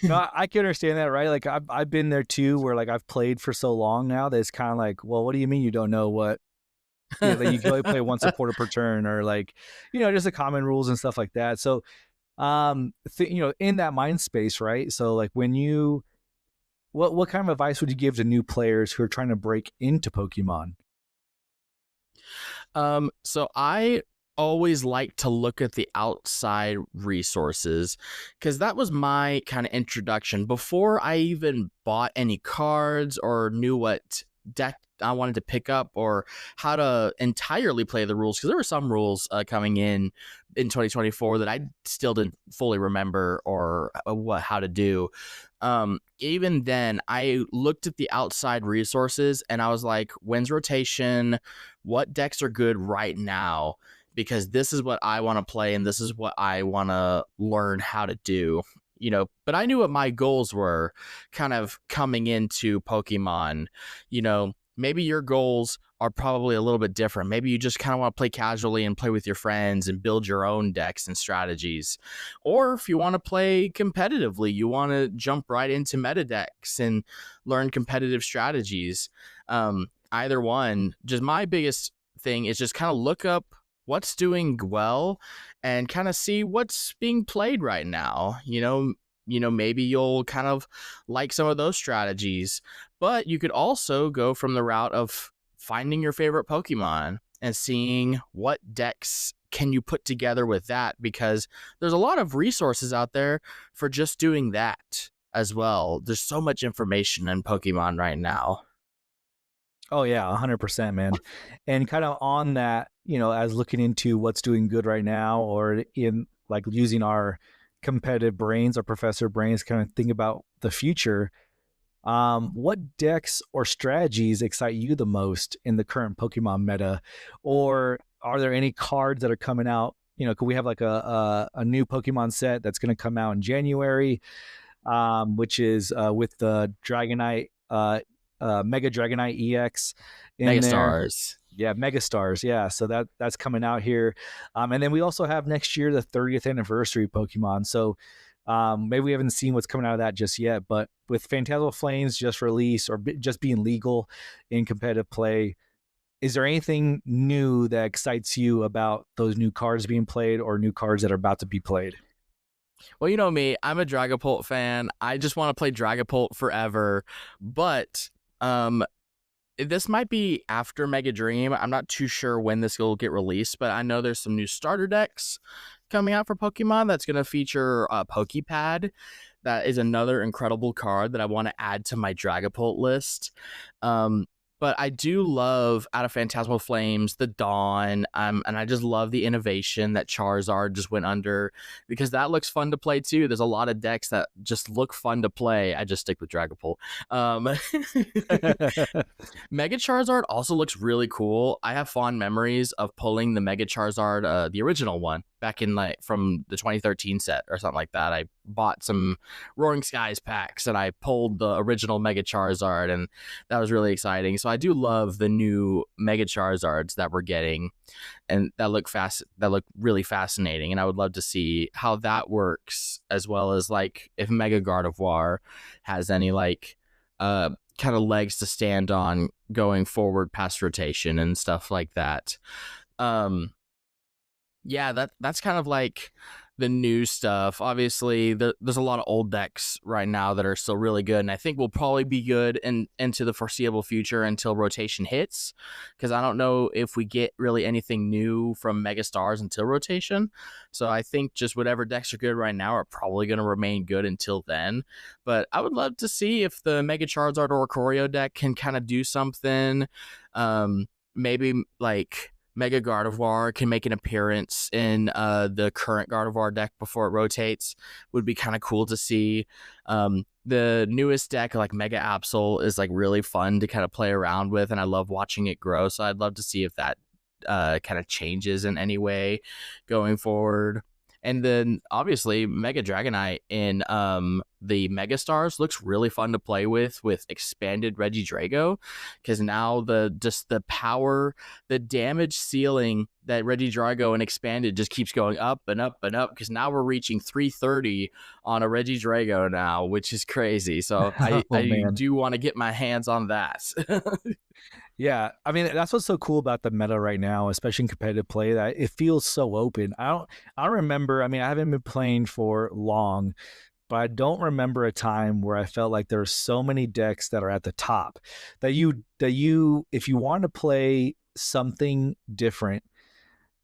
No, I can understand that, right? Like I've been there too, where like I've played for so long now that it's kind of like, well, what do you mean you don't know what? Like you can only play one supporter per turn, or like, just the common rules and stuff like that. So, in that mind space, right? So, like what kind of advice would you give to new players who are trying to break into Pokemon? So I always like to look at the outside resources, because that was my kind of introduction before I even bought any cards or knew what deck I wanted to pick up or how to entirely play the rules, because there were some rules coming in 2024 that I still didn't fully remember or how to do. Even then, I looked at the outside resources and I was like, when's rotation? What decks are good right now? Because this is what I want to play and this is what I want to learn how to do. But I knew what my goals were kind of coming into Pokemon. Maybe your goals are probably a little bit different. Maybe you just kind of want to play casually and play with your friends and build your own decks and strategies. Or if you want to play competitively, you want to jump right into meta decks and learn competitive strategies. Either one. Just my biggest thing is just kind of look up what's doing well and kind of see what's being played right now. Maybe you'll kind of like some of those strategies, but you could also go from the route of finding your favorite Pokemon and seeing what decks can you put together with that, because there's a lot of resources out there for just doing that as well. There's so much information in Pokemon right now. Oh yeah, 100%, man. And kind of on that, as looking into what's doing good right now, or in like using our competitive brains, our professor brains, kind of think about the future. What decks or strategies excite you the most in the current Pokemon meta, or are there any cards that are coming out? Could we have like a new Pokemon set that's going to come out in January, which is with the Dragonite, Mega Dragonite EX in there. Megastars. Yeah, Megastars. Yeah, so that's coming out here, and then we also have next year the 30th anniversary Pokemon. So maybe we haven't seen what's coming out of that just yet, but with Phantasmal Flames just released or just being legal in competitive play, is there anything new that excites you about those new cards being played or new cards that are about to be played? Well, you know me, I'm a Dragapult fan. I just want to play Dragapult forever. But this might be after Mega Dream. I'm not too sure when this will get released, but I know there's some new starter decks coming out for Pokemon that's going to feature Pokepad. That is another incredible card that I want to add to my Dragapult list. But I do love, out of Phantasmal Flames, the Dawn, and I just love the innovation that Charizard just went under, because that looks fun to play too. There's a lot of decks that just look fun to play. I just stick with Dragapult. Mega Charizard also looks really cool. I have fond memories of pulling the Mega Charizard, the original one, back in from the 2013 set or something like that. I bought some Roaring Skies packs and I pulled the original Mega Charizard, and that was really exciting. So I do love the new Mega Charizards that we're getting, and that look really fascinating. And I would love to see how that works, as well as like if Mega Gardevoir has any kind of legs to stand on going forward past rotation and stuff like that. Yeah, that's kind of like the new stuff. Obviously, there's a lot of old decks right now that are still really good, and I think will probably be good into the foreseeable future until rotation hits, because I don't know if we get really anything new from Mega Stars until rotation. So I think just whatever decks are good right now are probably going to remain good until then. But I would love to see if the Mega Charizard or Choreo deck can kind of do something. Maybe like Mega Gardevoir can make an appearance in the current Gardevoir deck before it rotates would be kind of cool to see. The newest deck, like Mega Absol, is like really fun to kind of play around with, and I love watching it grow. So I'd love to see if that kind of changes in any way going forward. And then obviously Mega Dragonite in the Mega Stars looks really fun to play with expanded Regidrago, because now the power, the damage ceiling that Regidrago and expanded just keeps going up and up and up, because now we're reaching 330 on a Regidrago now, which is crazy. So I Oh man. do want to get my hands on that. Yeah, I mean that's what's so cool about the meta right now, especially in competitive play, that it feels so open. I don't remember. I mean, I haven't been playing for long, but I don't remember a time where I felt like there are so many decks that are at the top that you if you want to play something different,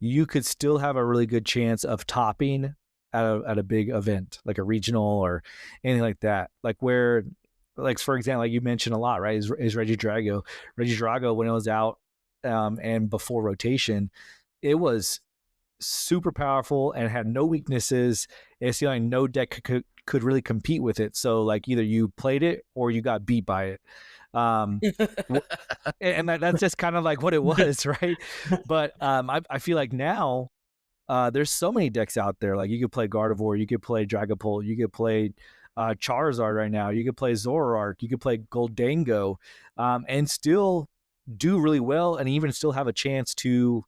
you could still have a really good chance of topping at a big event like a regional or anything like that. Like where, like for example, like you mentioned a lot, right? Is Regidrago. Regidrago when it was out and before rotation, it was super powerful and had no weaknesses. It's the only no deck could really compete with it. So like either you played it or you got beat by it. Um, and that's just kind of like what it was, right? But I feel like now there's so many decks out there. Like you could play Gardevoir, you could play Dragapult, you could play Charizard right now, you could play Zoroark, you could play Goldango, and still do really well, and even still have a chance to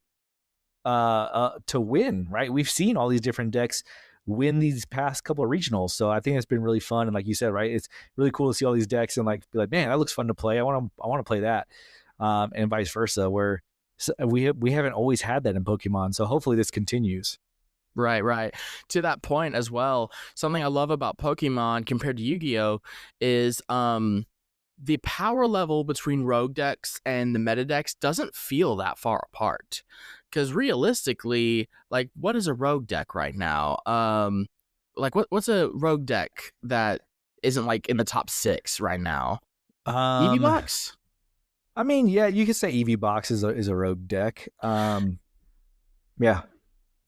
win. Right? We've seen all these different decks win these past couple of regionals, so I think it's been really fun. And like you said, right, it's really cool to see all these decks and like be like, man, that looks fun to play. I want to play that, and vice versa. Where we haven't always had that in Pokemon, so hopefully this continues. Right, right. To that point as well, something I love about Pokemon compared to Yu-Gi-Oh is the power level between rogue decks and the meta decks doesn't feel that far apart. Because realistically, like what is a rogue deck right now? Like what's a rogue deck that isn't like in the top 6 right now? Eevee Um, Box? I mean, yeah, you could say Eevee Box is a rogue deck. Yeah.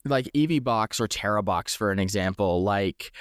Like Eevee Box or Terra Box, for an example, like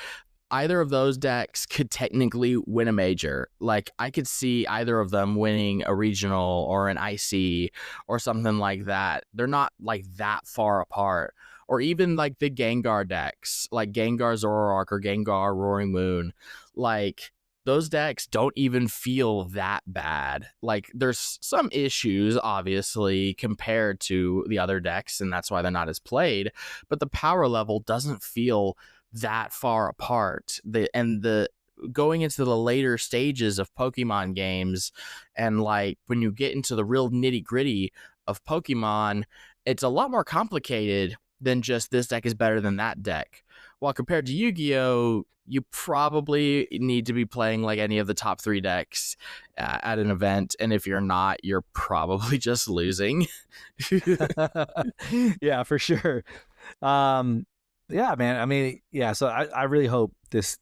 either of those decks could technically win a major. Like I could see either of them winning a regional or an IC or something like that. They're not like that far apart. Or even like the Gengar decks, like Gengar Zoroark or Gengar Roaring Moon. Like those decks don't even feel that bad. Like there's some issues obviously compared to the other decks, and that's why they're not as played, but the power level doesn't feel that far apart. The going into the later stages of Pokemon games, and like when you get into the real nitty gritty of Pokemon, it's a lot more complicated than just this deck is better than that deck. While compared to Yu-Gi-Oh, you probably need to be playing like any of the top 3 decks at an event, and if you're not, you're probably just losing. Yeah, for sure. Um, yeah, man. I mean, yeah. So I really hope this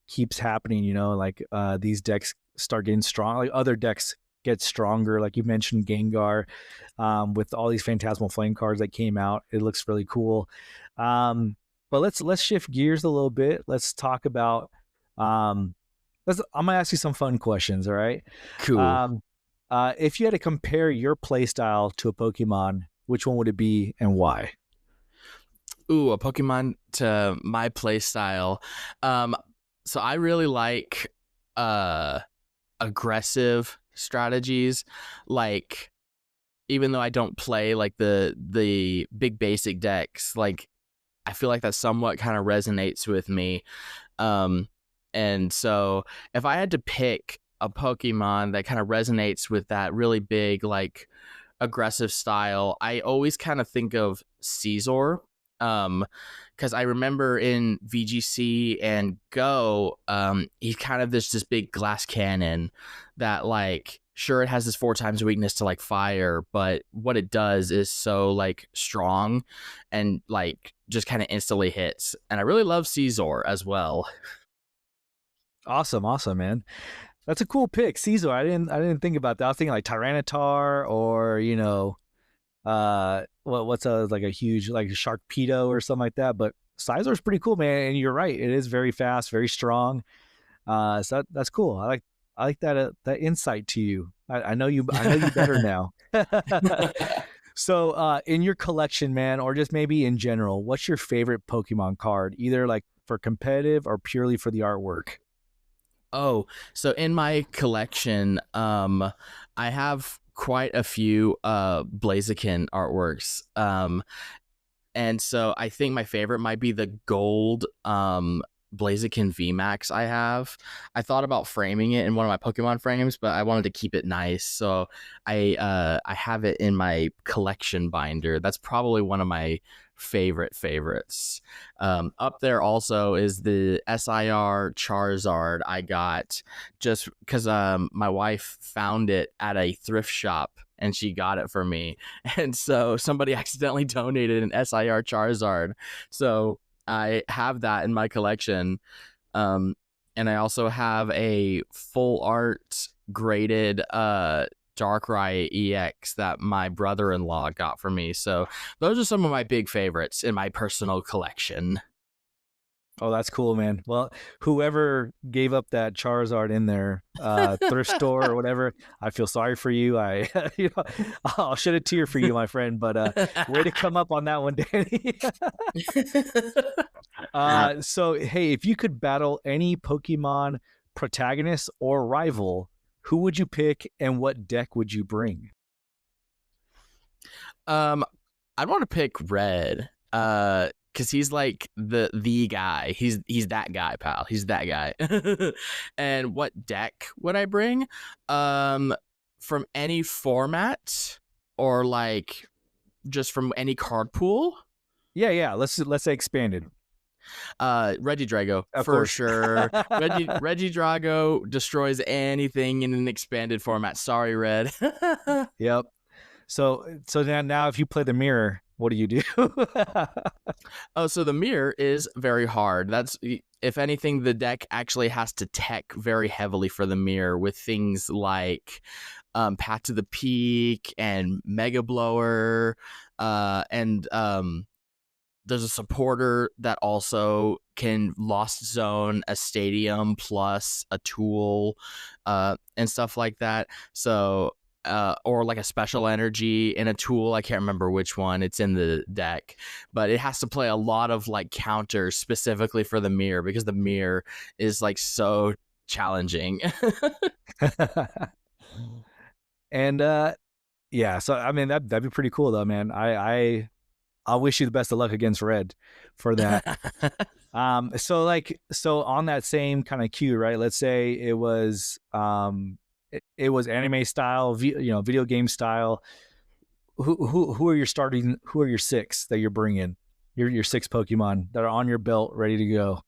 keeps happening. You know, like these decks start getting strong. Like other decks get stronger. Like you mentioned, Gengar, with all these Phantasmal Flame cards that came out, it looks really cool. But let's shift gears a little bit. Let's talk about. I'm gonna ask you some fun questions. All right. Cool. Um, if you had to compare your play style to a Pokemon, which one would it be and why? Ooh, a Pokemon to my play style. Um, so I really like aggressive strategies. Like even though I don't play like the big basic decks, like I feel like that somewhat kind of resonates with me. Um, and so if I had to pick a Pokemon that kind of resonates with that really big like aggressive style, I always kind of think of Caesar. Because I remember in VGC and Go, he's kind of this big glass cannon that like sure it has this 4 times weakness to like fire, but what it does is so like strong and like just kind of instantly hits. And I really love Caesar as well. Awesome, man. That's a cool pick, Caesar. I didn't think about that. I was thinking like Tyranitar or what's a like a huge like a Sharkpedo or something like that. But Sizor's pretty cool, man. And you're right, it is very fast, very strong. So that's cool. I like that insight to you. I know you. I know you better now. So, in your collection, man, or just maybe in general, what's your favorite Pokemon card? Either like for competitive or purely for the artwork. Oh, so in my collection, I have quite a few Blaziken artworks. And so I think my favorite might be the gold Blaziken VMAX I have. I thought about framing it in one of my Pokemon frames, but I wanted to keep it nice. So I have it in my collection binder. That's probably one of my favorites. Up there also is the SIR Charizard I got just because my wife found it at a thrift shop and she got it for me. And so somebody accidentally donated an SIR Charizard. So I have that in my collection. And I also have a full art graded Darkrai EX that my brother-in-law got for me. So those are some of my big favorites in my personal collection. Oh, that's cool, man. Well, whoever gave up that Charizard in their thrift store or whatever, I feel sorry for you. You know, I'll shed a tear for you, my friend. But way to come up on that one, Danny. So, hey, if you could battle any Pokemon protagonist or rival, who would you pick, and what deck would you bring? I'd want to pick Red. Because he's like the guy. He's that guy, pal. He's that guy. And what deck would I bring? From any format or like just from any card pool? Yeah. Let's say expanded. Regidrago Of for course. sure. Regidrago destroys anything in an expanded format. Sorry, Red. Yep. So now if you play the mirror, what do you do? Oh, so the mirror is very hard. That's, if anything, the deck actually has to tech very heavily for the mirror with things like Path to the Peak and Mega Blower, and there's a supporter that also can Lost Zone a stadium plus a tool, and stuff like that. So or like a special energy in a tool. I can't remember which one. It's in the deck, but it has to play a lot of like counters specifically for the mirror because the mirror is like so challenging. And yeah, so I mean that'd be pretty cool though, man. I wish you the best of luck against Red for that. So on that same kind of cue, right? Let's say it was it was anime style, video game style. Who are your starting? Who are your six that you're bringing? Your six Pokemon that are on your belt, ready to go.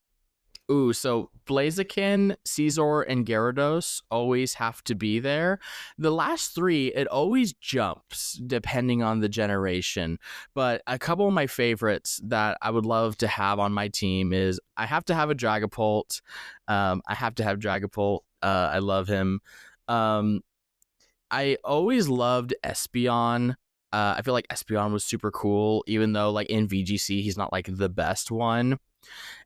Ooh, so Blaziken, Caesar, and Gyarados always have to be there. The last three, it always jumps depending on the generation. But a couple of my favorites that I would love to have on my team is I have to have a Dragapult. I have to have Dragapult. I love him. I always loved Espeon. I feel like Espeon was super cool, even though like in VGC he's not like the best one.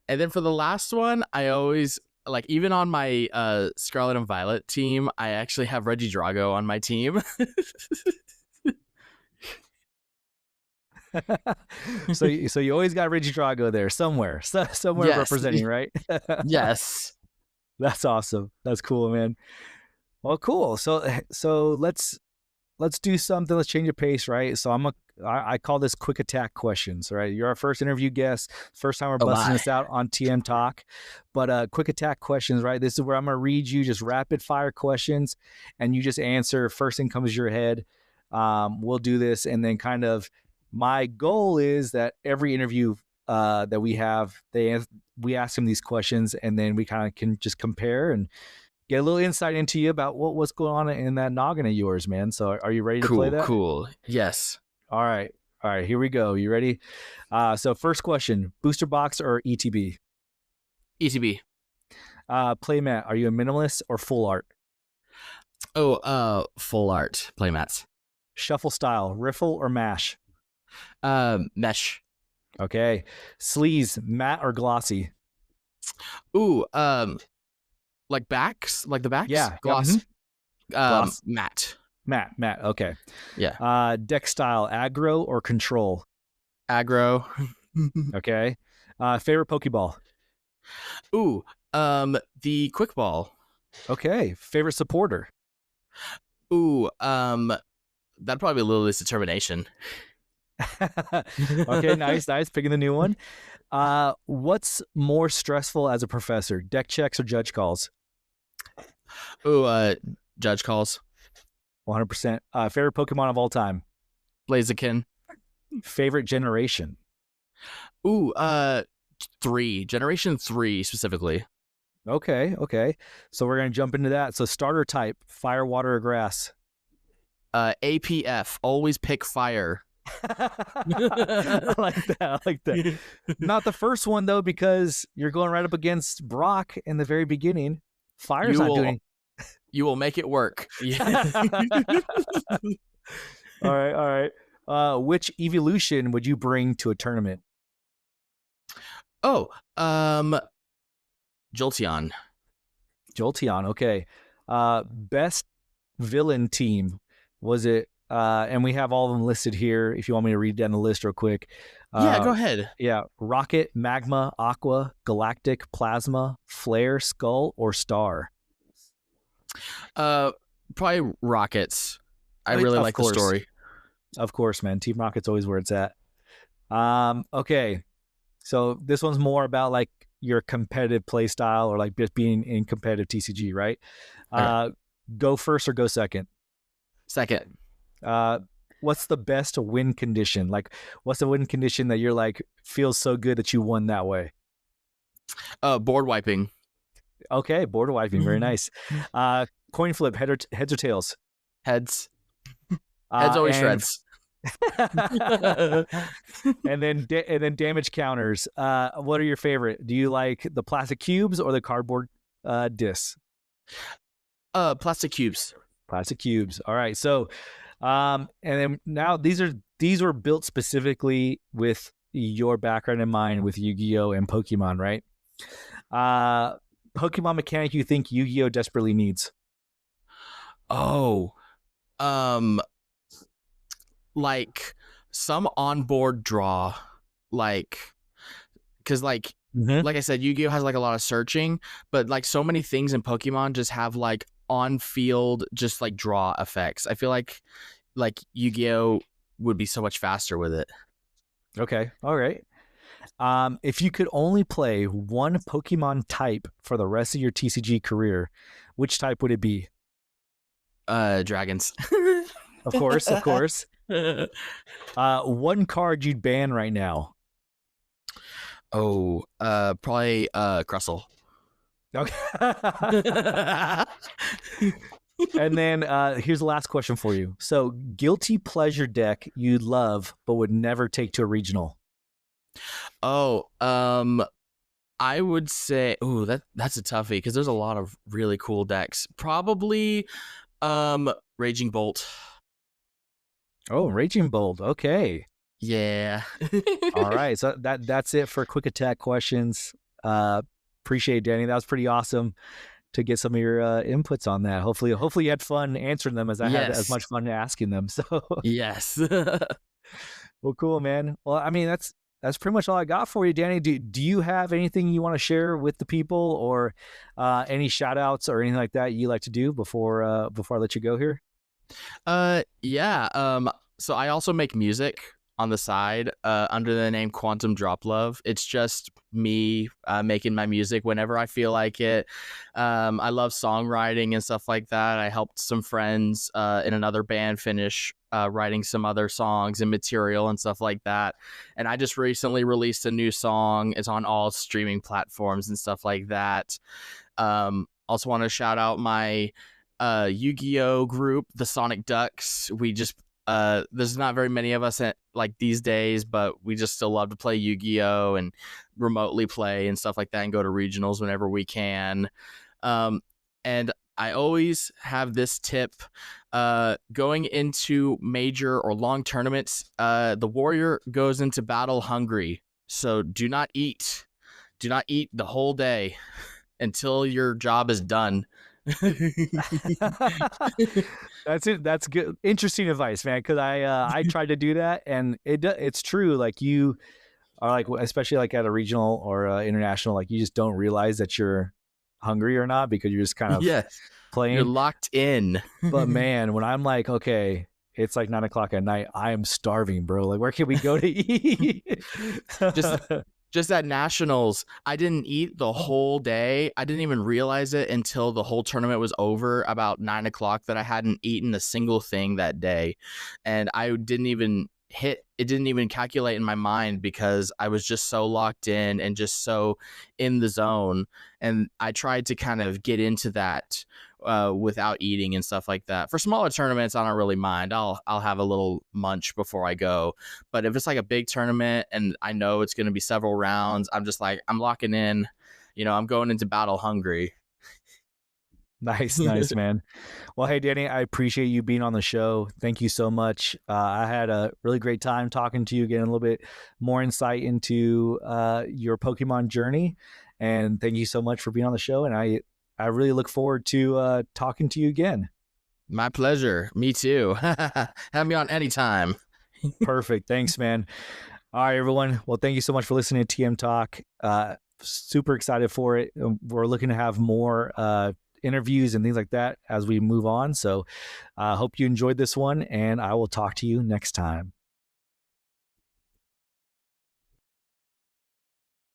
And then for the last one, I always like even on my Scarlet and Violet team, I actually have Regidrago on my team. So you always got Regidrago there somewhere, somewhere Yes. representing, right? Yes. That's awesome. That's cool, man. Well, cool. So let's do something. Let's change the pace, right? So I call this quick attack questions, right? You're our first interview guest. First time we're busting this out on TM Talk. But quick attack questions, right? This is where I'm going to read you just rapid fire questions and you just answer first thing comes to your head. We'll do this. And then kind of my goal is that every interview that we have, we ask them these questions and then we kind of can just compare and get a little insight into you about what's going on in that noggin of yours, man. So are you ready to play that? Cool. Yes. All right. Here we go. You ready? So first question, booster box or ETB? ETB. Playmat, are you a minimalist or full art? Oh, full art playmats. Shuffle style, riffle or mash? Mesh. Okay. Sleeves, matte or glossy? Ooh, like backs, like the backs, Yeah. Yep. gloss, Gloss. matte. Matte. Okay. Yeah, Deck style, aggro or control? aggro. Okay. Favorite Pokeball? Ooh, the quick ball. Okay. Favorite supporter? Ooh, that'd probably be a little less determination. Okay, nice. Picking the new one. What's more stressful as a professor, deck checks or judge calls? Ooh, judge calls. 100%. Favorite Pokemon of all time? Blaziken. Favorite generation? Ooh, generation 3 specifically. Okay. So we're going to jump into that. So starter type, fire, water, or grass? APF, always pick fire. I like that. Not the first one, though, because you're going right up against Brock in the very beginning. Fire's not doing... You will make it work. Yeah. All right. Which evolution would you bring to a tournament? Oh, Jolteon. Okay. Best villain team, was it? And we have all of them listed here. If you want me to read down the list real quick. Yeah, go ahead. Yeah, Rocket, Magma, Aqua, Galactic, Plasma, Flare, Skull, or Star? Probably Rockets. I really like the story. Of course, man. Team Rocket's always where it's at. Okay. So this one's more about like your competitive play style or like just being in competitive TCG, right? Okay. Go first or go second? Second. What's the best win condition? Like, what's the win condition that you're like feels so good that you won that way? Board wiping. Okay, board wiping, very nice. Coin flip, heads or tails? Heads. Heads always shreds. and then damage counters. What are your favorite? Do you like the plastic cubes or the cardboard discs? Plastic cubes. Plastic cubes. All right. So, and then now these were built specifically with your background in mind with Yu-Gi-Oh and Pokemon, right? Pokemon mechanic you think Yu-Gi-Oh desperately needs? Oh, like some onboard draw, like, because like I said, Yu-Gi-Oh has like a lot of searching, but like so many things in Pokemon just have like on field just like draw effects. I feel like Yu-Gi-Oh would be so much faster with it. Okay, all right. If you could only play one Pokemon type for the rest of your TCG career, which type would it be? Dragons. Of course. One card you'd ban right now. Oh, probably Crustle. Okay. And then here's the last question for you. So, guilty pleasure deck you'd love but would never take to a regional. Oh, I would say, that's a toughie because there's a lot of really cool decks. Probably, Raging Bolt. Oh, Raging Bolt. Okay. Yeah. All right. So that's it for quick attack questions. Appreciate it, Danny. That was pretty awesome to get some of your inputs on that. Hopefully you had fun answering them as I had as much fun asking them. So yes. Well, cool, man. Well, I mean, that's pretty much all I got for you, Danny. Do you have anything you want to share with the people or any shout outs or anything like that you like to do before I let you go here? Yeah. So I also make music on the side under the name Quantum Drop Love. It's just me making my music whenever I feel like it. I love songwriting and stuff like that. I helped some friends in another band finish writing some other songs and material and stuff like that. And I just recently released a new song. It's on all streaming platforms and stuff like that. Also want to shout out my Yu-Gi-Oh group, the Sonic Ducks. We just there's not very many of us like these days, but we just still love to play Yu-Gi-Oh and remotely play and stuff like that and go to regionals whenever we can. And I always have this tip going into major or long tournaments. The warrior goes into battle hungry, so do not eat. Do not eat the whole day until your job is done. That's it. That's good. Interesting advice, man. Because I tried to do that, and it's true. Like you are like, especially like at a regional or international, like you just don't realize that you're hungry or not because you're just kind of Yes, you're playing. locked in. But man, when I'm like, okay, it's like 9 o'clock at night, I am starving, bro. Like, where can we go to eat? Just at nationals, I didn't eat the whole day. I didn't even realize it until the whole tournament was over, about 9 o'clock, that I hadn't eaten a single thing that day. And I didn't even calculate in my mind because I was just so locked in and just so in the zone. And I tried to kind of get into that without eating and stuff like that. For smaller tournaments, I don't really mind. I'll have a little munch before I go. But if it's like a big tournament and I know it's going to be several rounds, I'm just like, I'm locking in. I'm going into battle hungry. Nice, man. Well, hey, Danny, I appreciate you being on the show. Thank you so much. I had a really great time talking to you, getting a little bit more insight into your Pokemon journey. And thank you so much for being on the show. And I really look forward to talking to you again. My pleasure. Me too. Have me on anytime. Perfect. Thanks, man. All right, everyone. Well, thank you so much for listening to TM Talk. Super excited for it. We're looking to have more interviews and things like that as we move on. So I hope you enjoyed this one, and I will talk to you next time.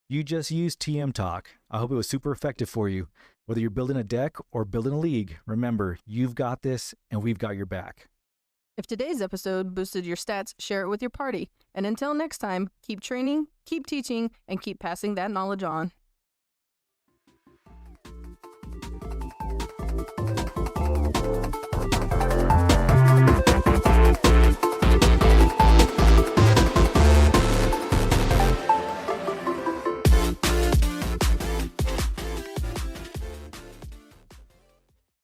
You just used TM Talk. I hope it was super effective for you. Whether you're building a deck or building a league, remember, you've got this and we've got your back. If today's episode boosted your stats, share it with your party. And until next time, keep training, keep teaching, and keep passing that knowledge on.